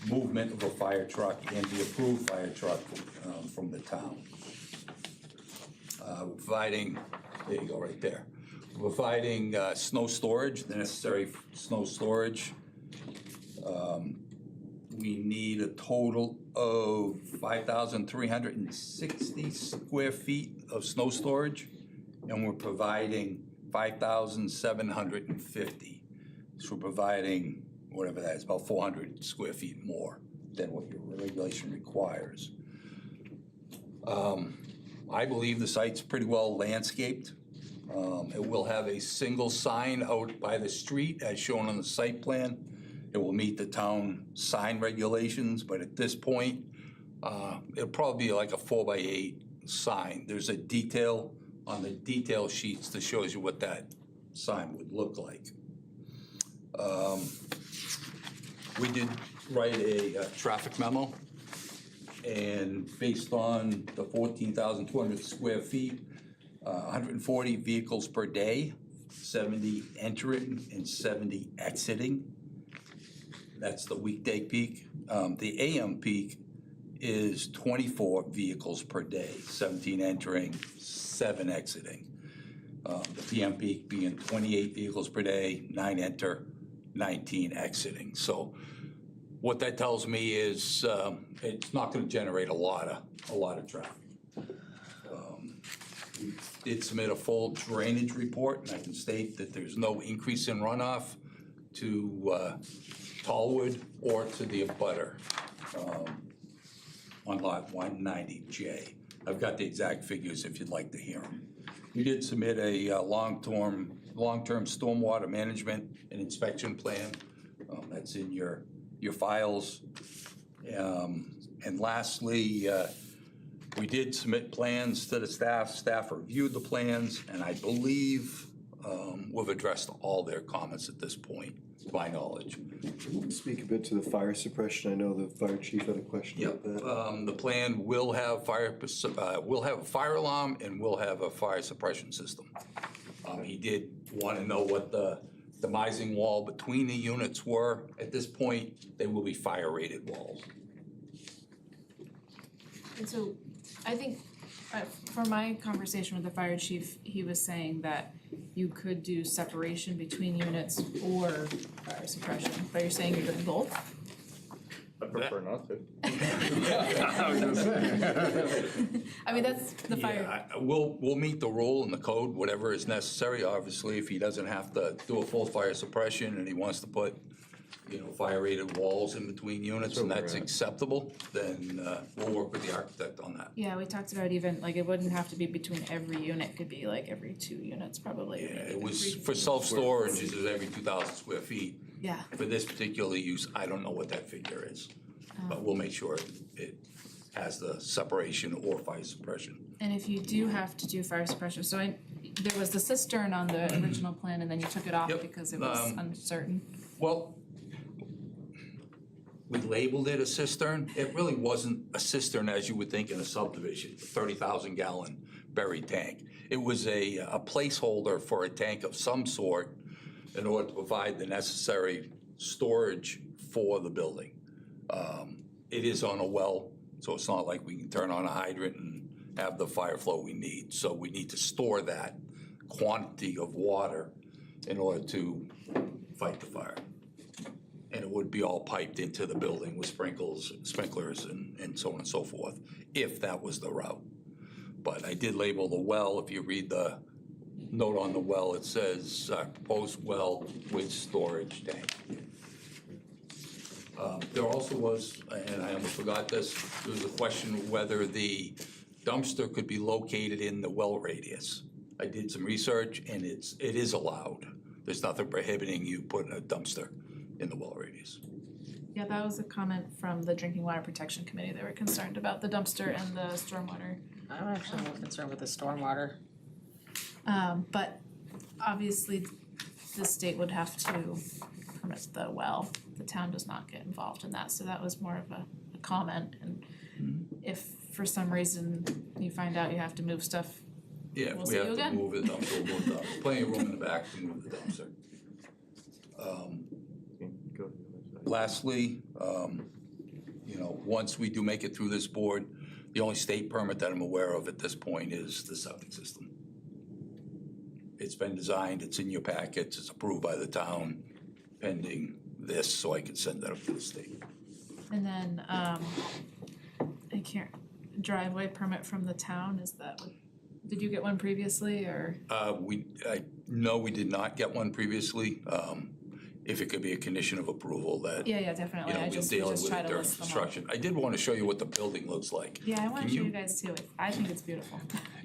[SPEAKER 11] movement of a fire truck and the approved fire truck from the town. Providing, there you go, right there. Providing snow storage, the necessary snow storage. We need a total of 5,360 square feet of snow storage, and we're providing 5,750. So we're providing whatever that is, about 400 square feet more than what your regulation requires. I believe the site's pretty well landscaped. It will have a single sign out by the street as shown on the site plan. It will meet the town sign regulations, but at this point, it'll probably be like a 4x8 sign. There's a detail on the detail sheets that shows you what that sign would look like. We did write a traffic memo, and based on the 14,200 square feet, 140 vehicles per day, 70 entering and 70 exiting. That's the weekday peak. The AM peak is 24 vehicles per day, 17 entering, 7 exiting. The PM peak being 28 vehicles per day, 9 enter, 19 exiting. So what that tells me is it's not going to generate a lot of traffic. We did submit a full drainage report, and I can state that there's no increase in runoff to Tallwood or to the abutter on lot 190J. I've got the exact figures if you'd like to hear them. We did submit a long-term stormwater management and inspection plan. That's in your files. And lastly, we did submit plans to the staff. Staff reviewed the plans, and I believe we've addressed all their comments at this point, to my knowledge.
[SPEAKER 12] Speak a bit to the fire suppression. I know the fire chief had a question about that.
[SPEAKER 11] The plan will have will have a fire alarm and will have a fire suppression system. He did want to know what the demising wall between the units were. At this point, they will be fire-rated walls.
[SPEAKER 3] And so, I think, from my conversation with the fire chief, he was saying that you could do separation between units or fire suppression, but you're saying you're doing both?
[SPEAKER 8] I prefer not to.
[SPEAKER 3] I mean, that's the fire,
[SPEAKER 11] Yeah, we'll meet the rule and the code, whatever is necessary. Obviously, if he doesn't have to do a full fire suppression and he wants to put, fire-rated walls in between units and that's acceptable, then we'll work with the architect on that.
[SPEAKER 3] yeah, we talked about even, like, it wouldn't have to be between every unit, it could be like every 2 units probably.
[SPEAKER 11] Yeah,
[SPEAKER 3] maybe
[SPEAKER 11] it was,
[SPEAKER 3] every-
[SPEAKER 11] for self-storage, it was every 2,000 square feet.
[SPEAKER 3] Yeah,
[SPEAKER 11] For this particular use, I don't know what that figure is, but we'll make sure it has the separation or fire suppression.
[SPEAKER 3] and if you do have to do fire suppression, so there was the cistern on the original plan and then you took it off
[SPEAKER 11] Yep,
[SPEAKER 3] because it was uncertain.
[SPEAKER 11] Well, we labeled it a cistern. It really wasn't a cistern as you would think in a subdivision, 30,000 gallon buried tank. It was a placeholder for a tank of some sort in order to provide the necessary storage for the building. It is on a well, so it's not like we can turn on a hydrant and have the fire flow we need. So we need to store that quantity of water in order to fight the fire. And it would be all piped into the building with sprinklers and so on and so forth, if that was the route. But I did label the well. If you read the note on the well, it says proposed well with storage tank. There also was, and I almost forgot this, there was a question whether the dumpster could be located in the well radius. I did some research and it is allowed. There's nothing prohibiting you putting a dumpster in the well radius.
[SPEAKER 3] Yeah, that was a comment from the Drinking Water Protection Committee. They were concerned about the dumpster and the stormwater.
[SPEAKER 5] I'm actually more concerned with the stormwater.
[SPEAKER 3] But obviously, the state would have to permit the well. The town does not get involved in that, so that was more of a comment. And if for some reason you find out you have to move stuff,
[SPEAKER 11] Yeah,
[SPEAKER 3] We'll
[SPEAKER 11] if
[SPEAKER 3] see
[SPEAKER 11] we
[SPEAKER 3] you
[SPEAKER 11] have to
[SPEAKER 3] again.
[SPEAKER 11] move the dumpster, we'll move the dumpster. Plenty of room in the back to move the dumpster. Lastly, once we do make it through this board, the only state permit that I'm aware of at this point is the septic system. It's been designed, it's in your packets, it's approved by the town, pending this, so I can send that up to the state.
[SPEAKER 3] and then, driveway permit from the town, is that, did you get one previously, or?
[SPEAKER 11] No, we did not get one previously. if it could be a condition of approval that,
[SPEAKER 3] Yeah,
[SPEAKER 11] you
[SPEAKER 3] definitely,
[SPEAKER 11] know,
[SPEAKER 3] I
[SPEAKER 11] we're
[SPEAKER 3] just, we
[SPEAKER 11] dealing
[SPEAKER 3] just
[SPEAKER 11] with
[SPEAKER 3] try
[SPEAKER 11] it
[SPEAKER 3] to
[SPEAKER 11] during
[SPEAKER 3] list them all.
[SPEAKER 11] construction. I did want to show you what the building looks like.
[SPEAKER 3] Yeah, I wanna
[SPEAKER 11] Can
[SPEAKER 3] show you
[SPEAKER 11] you-
[SPEAKER 3] guys too, I think it's beautiful.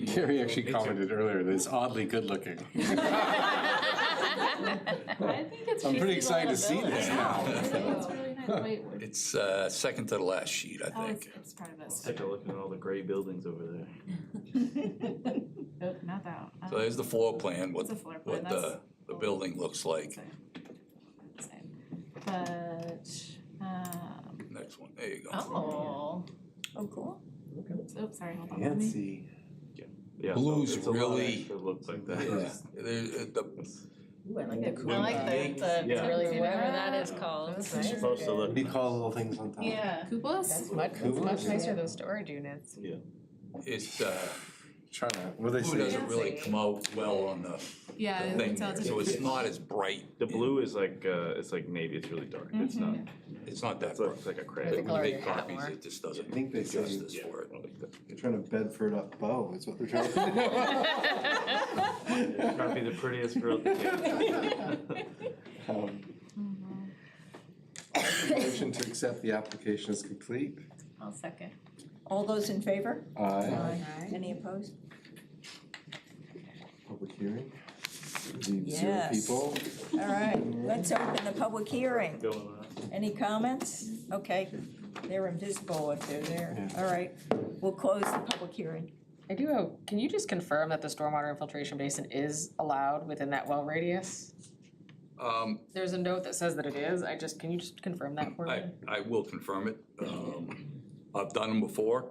[SPEAKER 2] Carrie actually commented earlier that it's oddly good looking.
[SPEAKER 3] I think it's
[SPEAKER 2] I'm pretty
[SPEAKER 3] feasible
[SPEAKER 2] excited to see
[SPEAKER 3] ability.
[SPEAKER 2] this
[SPEAKER 3] I know,
[SPEAKER 2] now.
[SPEAKER 3] I think it's really nice, wait, wait.
[SPEAKER 11] It's second to the last sheet, I
[SPEAKER 3] Oh,
[SPEAKER 11] think.
[SPEAKER 3] it's part of this.
[SPEAKER 13] Take a look at all the gray buildings over there.
[SPEAKER 3] Nope, not that one.
[SPEAKER 11] So there's the floor plan, what,
[SPEAKER 3] It's a floor plan,
[SPEAKER 11] what
[SPEAKER 3] that's-
[SPEAKER 11] the building looks like.
[SPEAKER 3] Same. But,
[SPEAKER 11] Next one, there you go.
[SPEAKER 3] oh,
[SPEAKER 1] Oh, cool.
[SPEAKER 3] oops, sorry, hold on. Let me-
[SPEAKER 2] Fancy.
[SPEAKER 13] Yeah,
[SPEAKER 11] Blue's
[SPEAKER 13] it's a lot
[SPEAKER 11] really-
[SPEAKER 13] extra looks like that.
[SPEAKER 5] Ooh, I like the
[SPEAKER 11] When
[SPEAKER 4] I like
[SPEAKER 11] big-
[SPEAKER 4] the
[SPEAKER 13] Yeah.
[SPEAKER 4] really whatever that is called.
[SPEAKER 5] That's
[SPEAKER 13] It's
[SPEAKER 5] nice.
[SPEAKER 13] supposed to
[SPEAKER 2] What
[SPEAKER 13] look.
[SPEAKER 2] do you call little things on top?
[SPEAKER 4] Yeah.
[SPEAKER 3] Cupolas?
[SPEAKER 5] That's much nicer than storage units.
[SPEAKER 13] Yeah.
[SPEAKER 11] It's,
[SPEAKER 2] Trying to, what do they
[SPEAKER 11] blue
[SPEAKER 2] say?
[SPEAKER 11] doesn't really come out well on the
[SPEAKER 3] Yeah, you
[SPEAKER 11] thing
[SPEAKER 3] can tell
[SPEAKER 11] there,
[SPEAKER 3] it's
[SPEAKER 11] so
[SPEAKER 3] a
[SPEAKER 11] it's not as bright.
[SPEAKER 13] The blue is like, it's like navy, it's really dark, it's not,
[SPEAKER 11] It's not that
[SPEAKER 13] it's like,
[SPEAKER 11] bright.
[SPEAKER 13] it's like a
[SPEAKER 5] The
[SPEAKER 13] crayon.
[SPEAKER 11] When you
[SPEAKER 5] color of
[SPEAKER 11] make
[SPEAKER 5] your hat
[SPEAKER 11] copies,
[SPEAKER 5] more.
[SPEAKER 11] it just doesn't
[SPEAKER 12] I think they
[SPEAKER 11] do
[SPEAKER 12] say-
[SPEAKER 11] justice
[SPEAKER 13] Yeah,
[SPEAKER 11] for it.
[SPEAKER 13] I like that.
[SPEAKER 12] They're trying to Bedford up bow, is what they're trying to do.
[SPEAKER 13] Probably the prettiest girl at the table.
[SPEAKER 2] Motion to accept the application is complete.
[SPEAKER 4] I'll second.
[SPEAKER 1] All those in favor?
[SPEAKER 2] Aye.
[SPEAKER 1] Any opposed?
[SPEAKER 2] Public hearing. Need zero
[SPEAKER 1] Yes.
[SPEAKER 2] people.
[SPEAKER 1] All right, let's open the public hearing.
[SPEAKER 13] Going on.
[SPEAKER 1] Any comments? Okay, they're invisible if they're there.
[SPEAKER 2] Yeah.
[SPEAKER 1] All right, we'll close the public hearing.
[SPEAKER 5] I do have, can you just confirm that the stormwater infiltration basin is allowed within that well radius? There's a note that says that it is, can you just confirm that for me?
[SPEAKER 11] I will confirm it. I've done them before,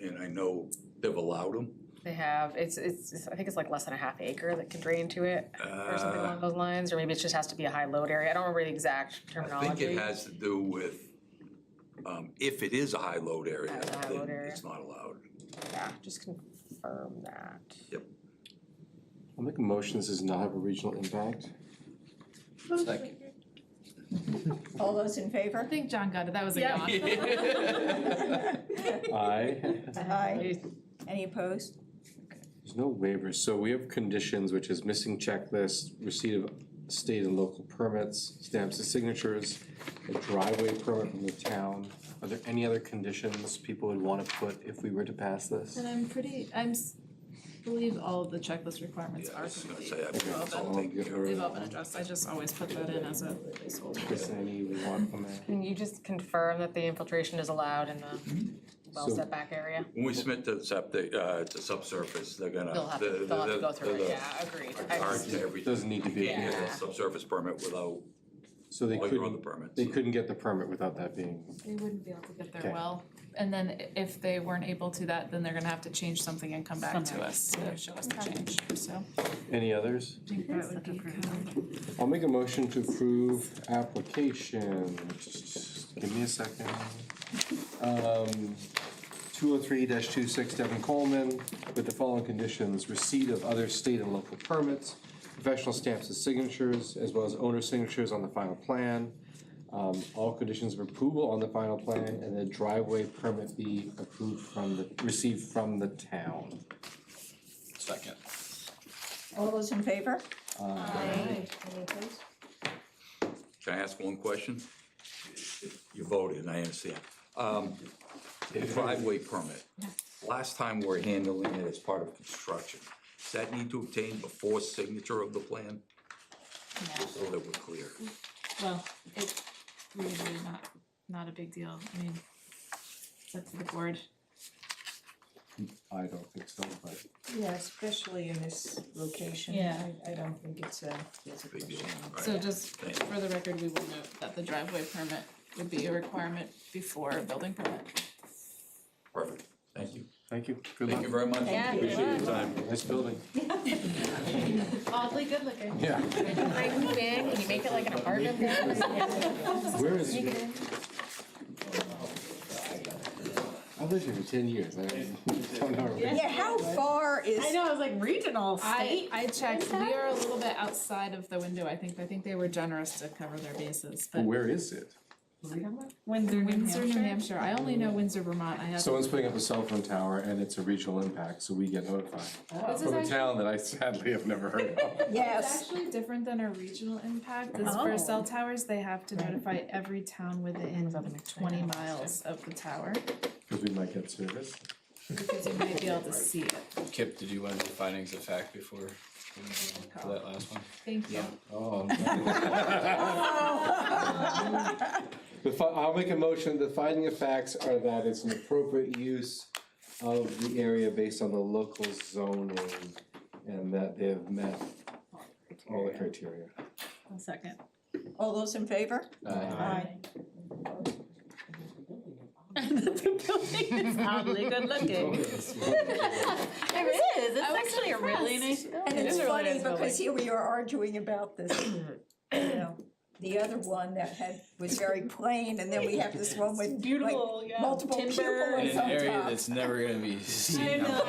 [SPEAKER 11] and I know they've allowed them.
[SPEAKER 5] They have, I think it's like less than a half acre that can drain to it, or something along those lines, or maybe it just has to be a high load area, I don't remember the exact
[SPEAKER 11] I
[SPEAKER 5] terminology.
[SPEAKER 11] think it has to do with, if it is a high load area,
[SPEAKER 5] It's a high
[SPEAKER 11] then
[SPEAKER 5] load area.
[SPEAKER 11] it's not allowed.
[SPEAKER 5] Yeah, just confirm that.
[SPEAKER 2] I'll make a motion, this does not have a regional impact.
[SPEAKER 11] Second.
[SPEAKER 1] All those in
[SPEAKER 3] I
[SPEAKER 1] favor?
[SPEAKER 3] think John got it, that was a
[SPEAKER 5] Yeah.
[SPEAKER 3] yawn.
[SPEAKER 2] Aye.
[SPEAKER 1] Aye. Any opposed?
[SPEAKER 2] There's no waivers, so we have conditions, which is missing checklist, receipt of state and local permits, stamps and signatures, a driveway permit from the town. Are there any other conditions people would wanna put if we were to pass this?
[SPEAKER 3] And believe all of the checklist requirements
[SPEAKER 11] Yeah, I
[SPEAKER 3] are
[SPEAKER 11] was gonna
[SPEAKER 3] complete.
[SPEAKER 11] say, I
[SPEAKER 3] They've all
[SPEAKER 11] think it's all
[SPEAKER 3] been-
[SPEAKER 11] taken care of.
[SPEAKER 3] They've all been addressed, I just always put that in as a placeholder.
[SPEAKER 2] Chris, any we want from that?
[SPEAKER 5] Can you just confirm that the infiltration is allowed in the well
[SPEAKER 2] So-
[SPEAKER 5] setback area?
[SPEAKER 11] When we submit to septic, to subsurface, they're gonna.
[SPEAKER 5] They'll have to go through it, yeah, agreed. I
[SPEAKER 11] Hard
[SPEAKER 5] just-
[SPEAKER 11] to everything.
[SPEAKER 2] Doesn't need to be.
[SPEAKER 11] You can't get
[SPEAKER 5] Yeah.
[SPEAKER 11] a subsurface permit without
[SPEAKER 2] So they
[SPEAKER 11] all your other
[SPEAKER 2] couldn't,
[SPEAKER 11] permits.
[SPEAKER 2] they couldn't get the permit without that being,
[SPEAKER 3] They wouldn't be able to get
[SPEAKER 2] Okay.
[SPEAKER 3] their well, and then if they weren't able to that, then they're gonna have to change something and come back to us to show us the change, so.
[SPEAKER 2] any others?
[SPEAKER 3] I think that would be good.
[SPEAKER 2] I'll make a motion to approve application. Give me a second. 203-26 Devin Coleman with the following conditions: receipt of other state and local permits, professional stamps and signatures, as well as owner signatures on the final plan. All conditions of approval on the final plan, and the driveway permit be received from the town.
[SPEAKER 11] Second.
[SPEAKER 1] All those in favor?
[SPEAKER 2] Aye.
[SPEAKER 1] Any opposed?
[SPEAKER 11] Can I ask one question? You voted, and I understand. The driveway permit, last time we're handling it as part of construction, does that need to obtain before signature of the plan? Just so that we're clear.
[SPEAKER 3] Well, it's usually not a big deal, I mean, it's up to the board.
[SPEAKER 2] I don't think so, but.
[SPEAKER 1] Yeah, especially in this location.
[SPEAKER 3] Yeah.
[SPEAKER 1] I don't think it's a
[SPEAKER 11] Big deal. All right.
[SPEAKER 3] So just for the record, we will note that the driveway permit would be a requirement before a building permit.
[SPEAKER 11] Perfect, thank you.
[SPEAKER 2] Thank you. Good
[SPEAKER 11] Thank you
[SPEAKER 2] luck.
[SPEAKER 11] very much.
[SPEAKER 5] Yeah, good
[SPEAKER 13] Appreciate your
[SPEAKER 5] luck.
[SPEAKER 13] time.
[SPEAKER 2] Nice building.
[SPEAKER 3] Oddly good looking.
[SPEAKER 2] Yeah.
[SPEAKER 5] Can I move in? Can you make it like an apartment building?
[SPEAKER 2] Where is
[SPEAKER 5] Make
[SPEAKER 2] it?
[SPEAKER 5] it in.
[SPEAKER 2] I've lived here for 10 years. I don't know.
[SPEAKER 1] Yeah, how far is?
[SPEAKER 4] I know, I was like regional
[SPEAKER 3] I checked, we are a little bit outside of the window, I think they were generous to cover their bases, but
[SPEAKER 2] Where is it?
[SPEAKER 4] Windsor,
[SPEAKER 3] Windsor, New Hampshire. I only know Windsor, Vermont. I have.
[SPEAKER 2] Someone's putting up a cell phone tower and it's a regional impact, so we get notified.
[SPEAKER 3] This is
[SPEAKER 2] From a
[SPEAKER 3] actually-
[SPEAKER 2] town that I sadly have never heard of.
[SPEAKER 3] It's
[SPEAKER 1] Yes,
[SPEAKER 3] actually different than a regional impact. It's for cell towers, they have to notify every town within 20 miles of the tower,
[SPEAKER 2] Because we might get service.
[SPEAKER 3] because you might be able to see it.
[SPEAKER 7] Kip, did you want to do findings of fact before for that last one?
[SPEAKER 3] Thank you.
[SPEAKER 2] Oh. I'll make a motion, the finding of facts are that it's an appropriate use of the area based on the local zoning and that they have met all the criteria.
[SPEAKER 4] One second.
[SPEAKER 1] all those in favor? Aye.
[SPEAKER 4] The building is oddly good looking. It is, it's actually a really nice building.
[SPEAKER 1] And
[SPEAKER 4] It
[SPEAKER 1] it's
[SPEAKER 4] is a really
[SPEAKER 1] funny
[SPEAKER 4] nice building.
[SPEAKER 1] because here we are arguing about this, you know, the other one that was very plain, and then we have this one with
[SPEAKER 4] Beautiful,
[SPEAKER 1] like
[SPEAKER 4] yeah,
[SPEAKER 1] multiple
[SPEAKER 4] timber.
[SPEAKER 1] cupolas
[SPEAKER 7] In an
[SPEAKER 1] on
[SPEAKER 7] area
[SPEAKER 1] top.
[SPEAKER 7] that's never gonna be seen.
[SPEAKER 4] I know.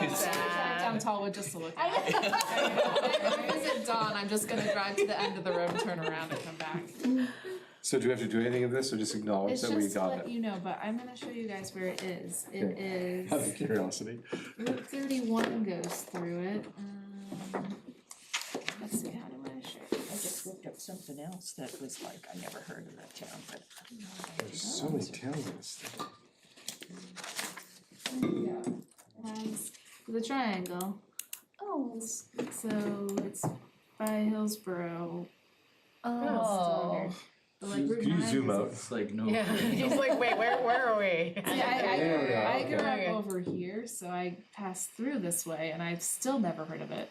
[SPEAKER 3] It's drive down Tallwood just to look at it. If I visit Dawn, I'm just gonna drive to the end of the road, turn around and come back.
[SPEAKER 2] So do we have to do anything of this or just acknowledge
[SPEAKER 3] It's
[SPEAKER 2] that we
[SPEAKER 3] just to
[SPEAKER 2] got
[SPEAKER 3] let
[SPEAKER 2] it?
[SPEAKER 3] you know, but I'm gonna show you guys where it is. It
[SPEAKER 2] Okay.
[SPEAKER 3] is,
[SPEAKER 2] Out of curiosity.
[SPEAKER 3] Route 31 goes through it. Let's see, how do I show you?
[SPEAKER 1] I just looked up something else that was like, I never heard of that town, but I don't know what that
[SPEAKER 2] There's
[SPEAKER 1] is.
[SPEAKER 2] so many towns in this state.
[SPEAKER 3] Has the triangle. Oh. So it's by Hillsborough.
[SPEAKER 4] Oh.
[SPEAKER 3] But like Route
[SPEAKER 2] Can you
[SPEAKER 3] 9
[SPEAKER 2] zoom
[SPEAKER 3] is-
[SPEAKER 2] out?
[SPEAKER 7] It's like no.
[SPEAKER 5] Yeah, he's like, wait, where are we?
[SPEAKER 3] See, I grew
[SPEAKER 5] okay.
[SPEAKER 3] up over here, so I passed through this way, and I've still never heard of it.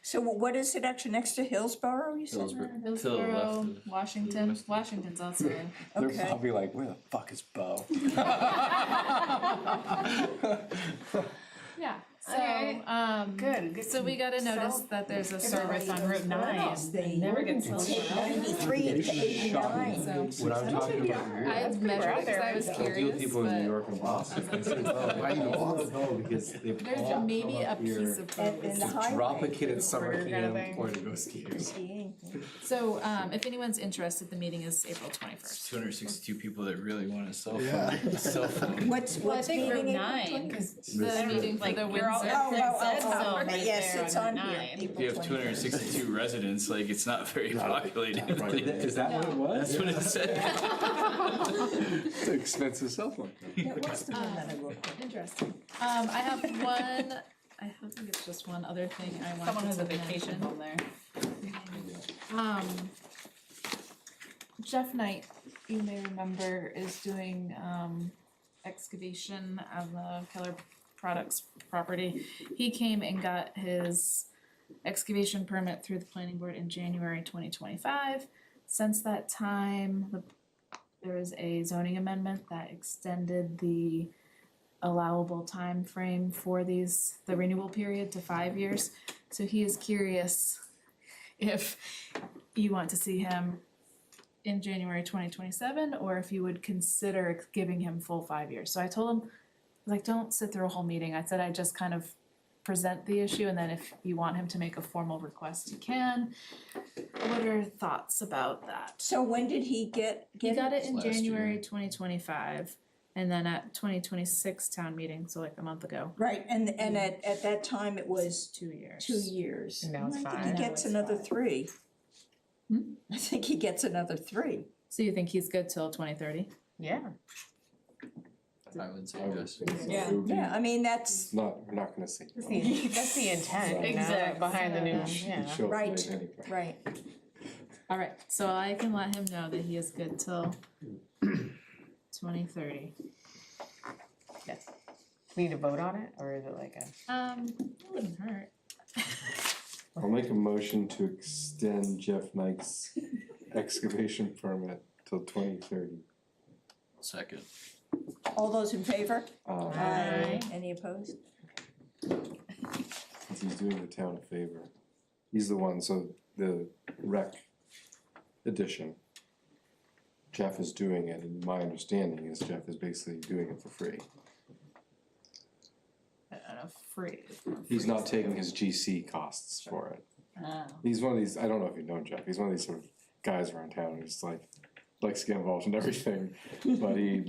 [SPEAKER 1] So what is it actually next to Hillsborough, you said?
[SPEAKER 7] Hillsborough. To the
[SPEAKER 3] Hillsborough,
[SPEAKER 7] left of-
[SPEAKER 3] Washington. Washington's also.
[SPEAKER 2] They're
[SPEAKER 1] Okay.
[SPEAKER 2] probably like, where the fuck is Bo?
[SPEAKER 3] Yeah. So
[SPEAKER 4] Alright. Good.
[SPEAKER 3] So we got a notice that there's a
[SPEAKER 4] Service on Route 9.
[SPEAKER 1] They
[SPEAKER 4] Never gets
[SPEAKER 1] take
[SPEAKER 4] sold.
[SPEAKER 1] 93 to 89.
[SPEAKER 3] So
[SPEAKER 2] What I'm talking about here.
[SPEAKER 3] I measured it because I was
[SPEAKER 2] Deal with
[SPEAKER 3] curious,
[SPEAKER 2] people in New
[SPEAKER 3] but
[SPEAKER 2] York and Boston. I said, "Oh, why do you all go?" Because they've
[SPEAKER 3] there's
[SPEAKER 2] all come
[SPEAKER 3] maybe a
[SPEAKER 2] up here
[SPEAKER 3] piece of
[SPEAKER 1] And
[SPEAKER 3] both.
[SPEAKER 1] the highway.
[SPEAKER 2] drop a kid at summer
[SPEAKER 5] Quarter kind of
[SPEAKER 2] camp
[SPEAKER 5] thing.
[SPEAKER 2] or to go skiing.
[SPEAKER 1] Skiing.
[SPEAKER 3] So if anyone's interested, the meeting is April 21st.
[SPEAKER 7] 262 people that really want a cell phone. Cell phone.
[SPEAKER 1] What's
[SPEAKER 4] Well, I think Route
[SPEAKER 1] meeting?
[SPEAKER 4] 9, because
[SPEAKER 3] The meeting for
[SPEAKER 4] like
[SPEAKER 3] the
[SPEAKER 4] you're all,
[SPEAKER 3] Windsor.
[SPEAKER 4] it said zone right
[SPEAKER 1] Yes,
[SPEAKER 4] there
[SPEAKER 1] it's
[SPEAKER 4] on
[SPEAKER 1] on
[SPEAKER 4] Route
[SPEAKER 1] here.
[SPEAKER 4] 9.
[SPEAKER 1] April
[SPEAKER 7] If you have
[SPEAKER 1] 21st.
[SPEAKER 7] 262 residents, like it's not very populated.
[SPEAKER 2] Is that what it was?
[SPEAKER 7] That's what it said.
[SPEAKER 2] It's an expensive cell phone.
[SPEAKER 1] Yeah, what's the one that I looked at?
[SPEAKER 3] Interesting. I have one, I think it's just one other thing I wanted to
[SPEAKER 4] Someone has a
[SPEAKER 3] mention.
[SPEAKER 4] vacation home there.
[SPEAKER 3] Jeff Knight, you may remember, is doing excavation on the Keller Products property. He came and got his excavation permit through the planning board in January 2025. Since that time, there was a zoning amendment that extended the allowable time frame for the renewal period to 5 years. So he is curious if you want to see him in January 2027, or if you would consider giving him full 5 years. So I told him, like, don't sit through a whole meeting. I said I'd just kind of present the issue, and then if you want him to make a formal request, he can. What are your thoughts about that?
[SPEAKER 1] So when did he get
[SPEAKER 3] He got it in
[SPEAKER 7] Last year.
[SPEAKER 3] January 2025, and then at 2026 town meeting, so like a month ago.
[SPEAKER 1] Right, and at that time it was
[SPEAKER 3] 2 years.
[SPEAKER 1] 2 years.
[SPEAKER 5] And now it's
[SPEAKER 1] I think
[SPEAKER 5] 5.
[SPEAKER 1] he
[SPEAKER 5] Now
[SPEAKER 1] gets another 3. I think he gets another 3.
[SPEAKER 3] So you think he's good till 2030?
[SPEAKER 5] Yeah.
[SPEAKER 7] I would say yes.
[SPEAKER 1] Yeah, yeah, I mean, that's,
[SPEAKER 2] We're not gonna see.
[SPEAKER 5] That's the intent, you know,
[SPEAKER 4] Exactly.
[SPEAKER 5] behind the new,
[SPEAKER 2] He'd
[SPEAKER 5] yeah.
[SPEAKER 2] show up
[SPEAKER 1] Right.
[SPEAKER 2] late anyway.
[SPEAKER 1] right.
[SPEAKER 3] All right, so I can let him know that he is good till 2030.
[SPEAKER 5] We need to vote on it, or is it like a?
[SPEAKER 3] It wouldn't hurt.
[SPEAKER 2] I'll make a motion to extend Jeff Knight's excavation permit till 2030.
[SPEAKER 7] Second.
[SPEAKER 1] All those in favor?
[SPEAKER 3] Aye.
[SPEAKER 1] Any opposed?
[SPEAKER 2] Since he's doing the town a favor. He's the one, so the rec edition. Jeff is doing it, and my understanding is Jeff is basically doing it for free.
[SPEAKER 3] Free.
[SPEAKER 2] He's not taking his GC costs for it.
[SPEAKER 4] Oh.
[SPEAKER 2] He's one of these, I don't know if you know Jeff, he's one of these sort of guys around town who's likes to get involved in everything, but he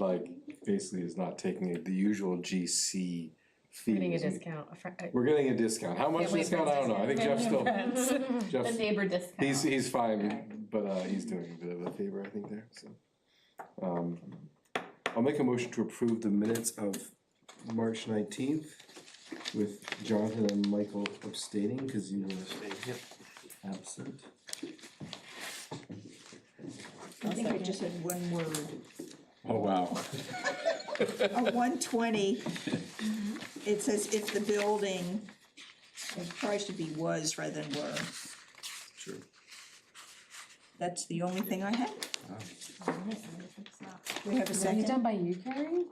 [SPEAKER 2] basically is not taking the usual GC fees.
[SPEAKER 5] Getting a discount.
[SPEAKER 2] We're getting a discount. How much
[SPEAKER 5] Family
[SPEAKER 2] discount? I don't know. I think Jeff's still,
[SPEAKER 5] The
[SPEAKER 2] Jeff,
[SPEAKER 5] neighbor discount.
[SPEAKER 2] he's fine, but he's doing a bit of a favor, I think, there, so.
[SPEAKER 12] I'll make a motion to approve the minutes of March 19th with Jonathan and Michael abstaining because you were absent.
[SPEAKER 1] I think I just had one word.
[SPEAKER 2] Oh, wow.
[SPEAKER 1] On 120, it says if the building, it probably should be was rather than were.
[SPEAKER 2] Sure.
[SPEAKER 1] That's the only thing I had. We have a
[SPEAKER 5] Is
[SPEAKER 1] second?
[SPEAKER 5] it done by you, Carrie?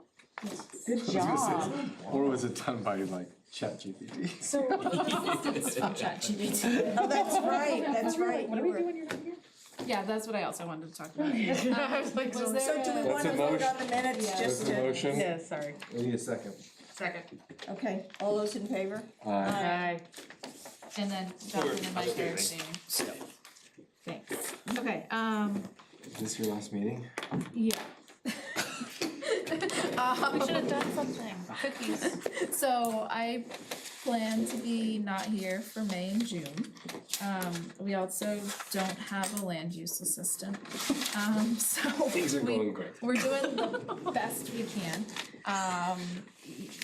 [SPEAKER 5] Good job.
[SPEAKER 2] Or was it done by ChatGPT?
[SPEAKER 5] So. ChatGPT.
[SPEAKER 1] Oh, that's right.
[SPEAKER 5] What are we doing here?
[SPEAKER 3] Yeah, that's what I also wanted to talk about.
[SPEAKER 5] I was like,
[SPEAKER 3] Was
[SPEAKER 1] So
[SPEAKER 3] there
[SPEAKER 1] do we
[SPEAKER 3] a-
[SPEAKER 1] want to
[SPEAKER 2] That's a
[SPEAKER 1] vote
[SPEAKER 2] motion.
[SPEAKER 1] on the minutes
[SPEAKER 3] Yeah.
[SPEAKER 1] just
[SPEAKER 2] That's a
[SPEAKER 1] to?
[SPEAKER 2] motion.
[SPEAKER 5] Yeah, sorry.
[SPEAKER 12] I need a second.
[SPEAKER 5] Second.
[SPEAKER 1] Okay, all those in favor?
[SPEAKER 5] Aye.
[SPEAKER 3] And then Jonathan and Mike are abstaining. Thanks. Okay,
[SPEAKER 12] Is this your last meeting?
[SPEAKER 3] yeah. We should have done something, cookies. So I plan to be not here for May and June. We also don't have a land use assistant. So
[SPEAKER 2] Things are going great.
[SPEAKER 3] we're doing the best we can.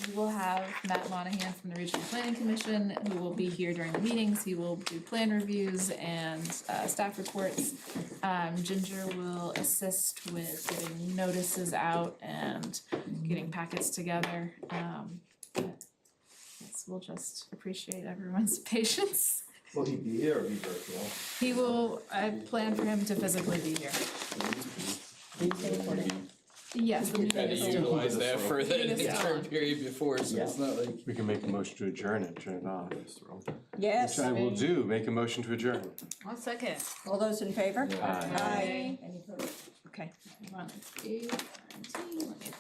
[SPEAKER 3] We will have Matt Monahan from the Regional Planning Commission, who will be here during the meetings. He will do plan reviews and staff reports. Ginger will assist with getting notices out and getting packets together. But yes, we'll just appreciate everyone's patience.
[SPEAKER 12] Will he be here or be virtual?
[SPEAKER 3] He will, I plan for him to physically be here. Yes, the meeting is still.
[SPEAKER 13] Utilize that for the
[SPEAKER 3] Meeting is still
[SPEAKER 13] interim
[SPEAKER 3] on.
[SPEAKER 13] period before, so it's not like.
[SPEAKER 2] We can make a motion to adjourn and turn it off.
[SPEAKER 1] Yes,
[SPEAKER 2] Which I will do, make a motion to adjourn.
[SPEAKER 4] One second.
[SPEAKER 1] all those in favor?
[SPEAKER 2] Aye.
[SPEAKER 1] Aye. Any opposed? Okay.
[SPEAKER 3] Hold on, it's 8:19. Let me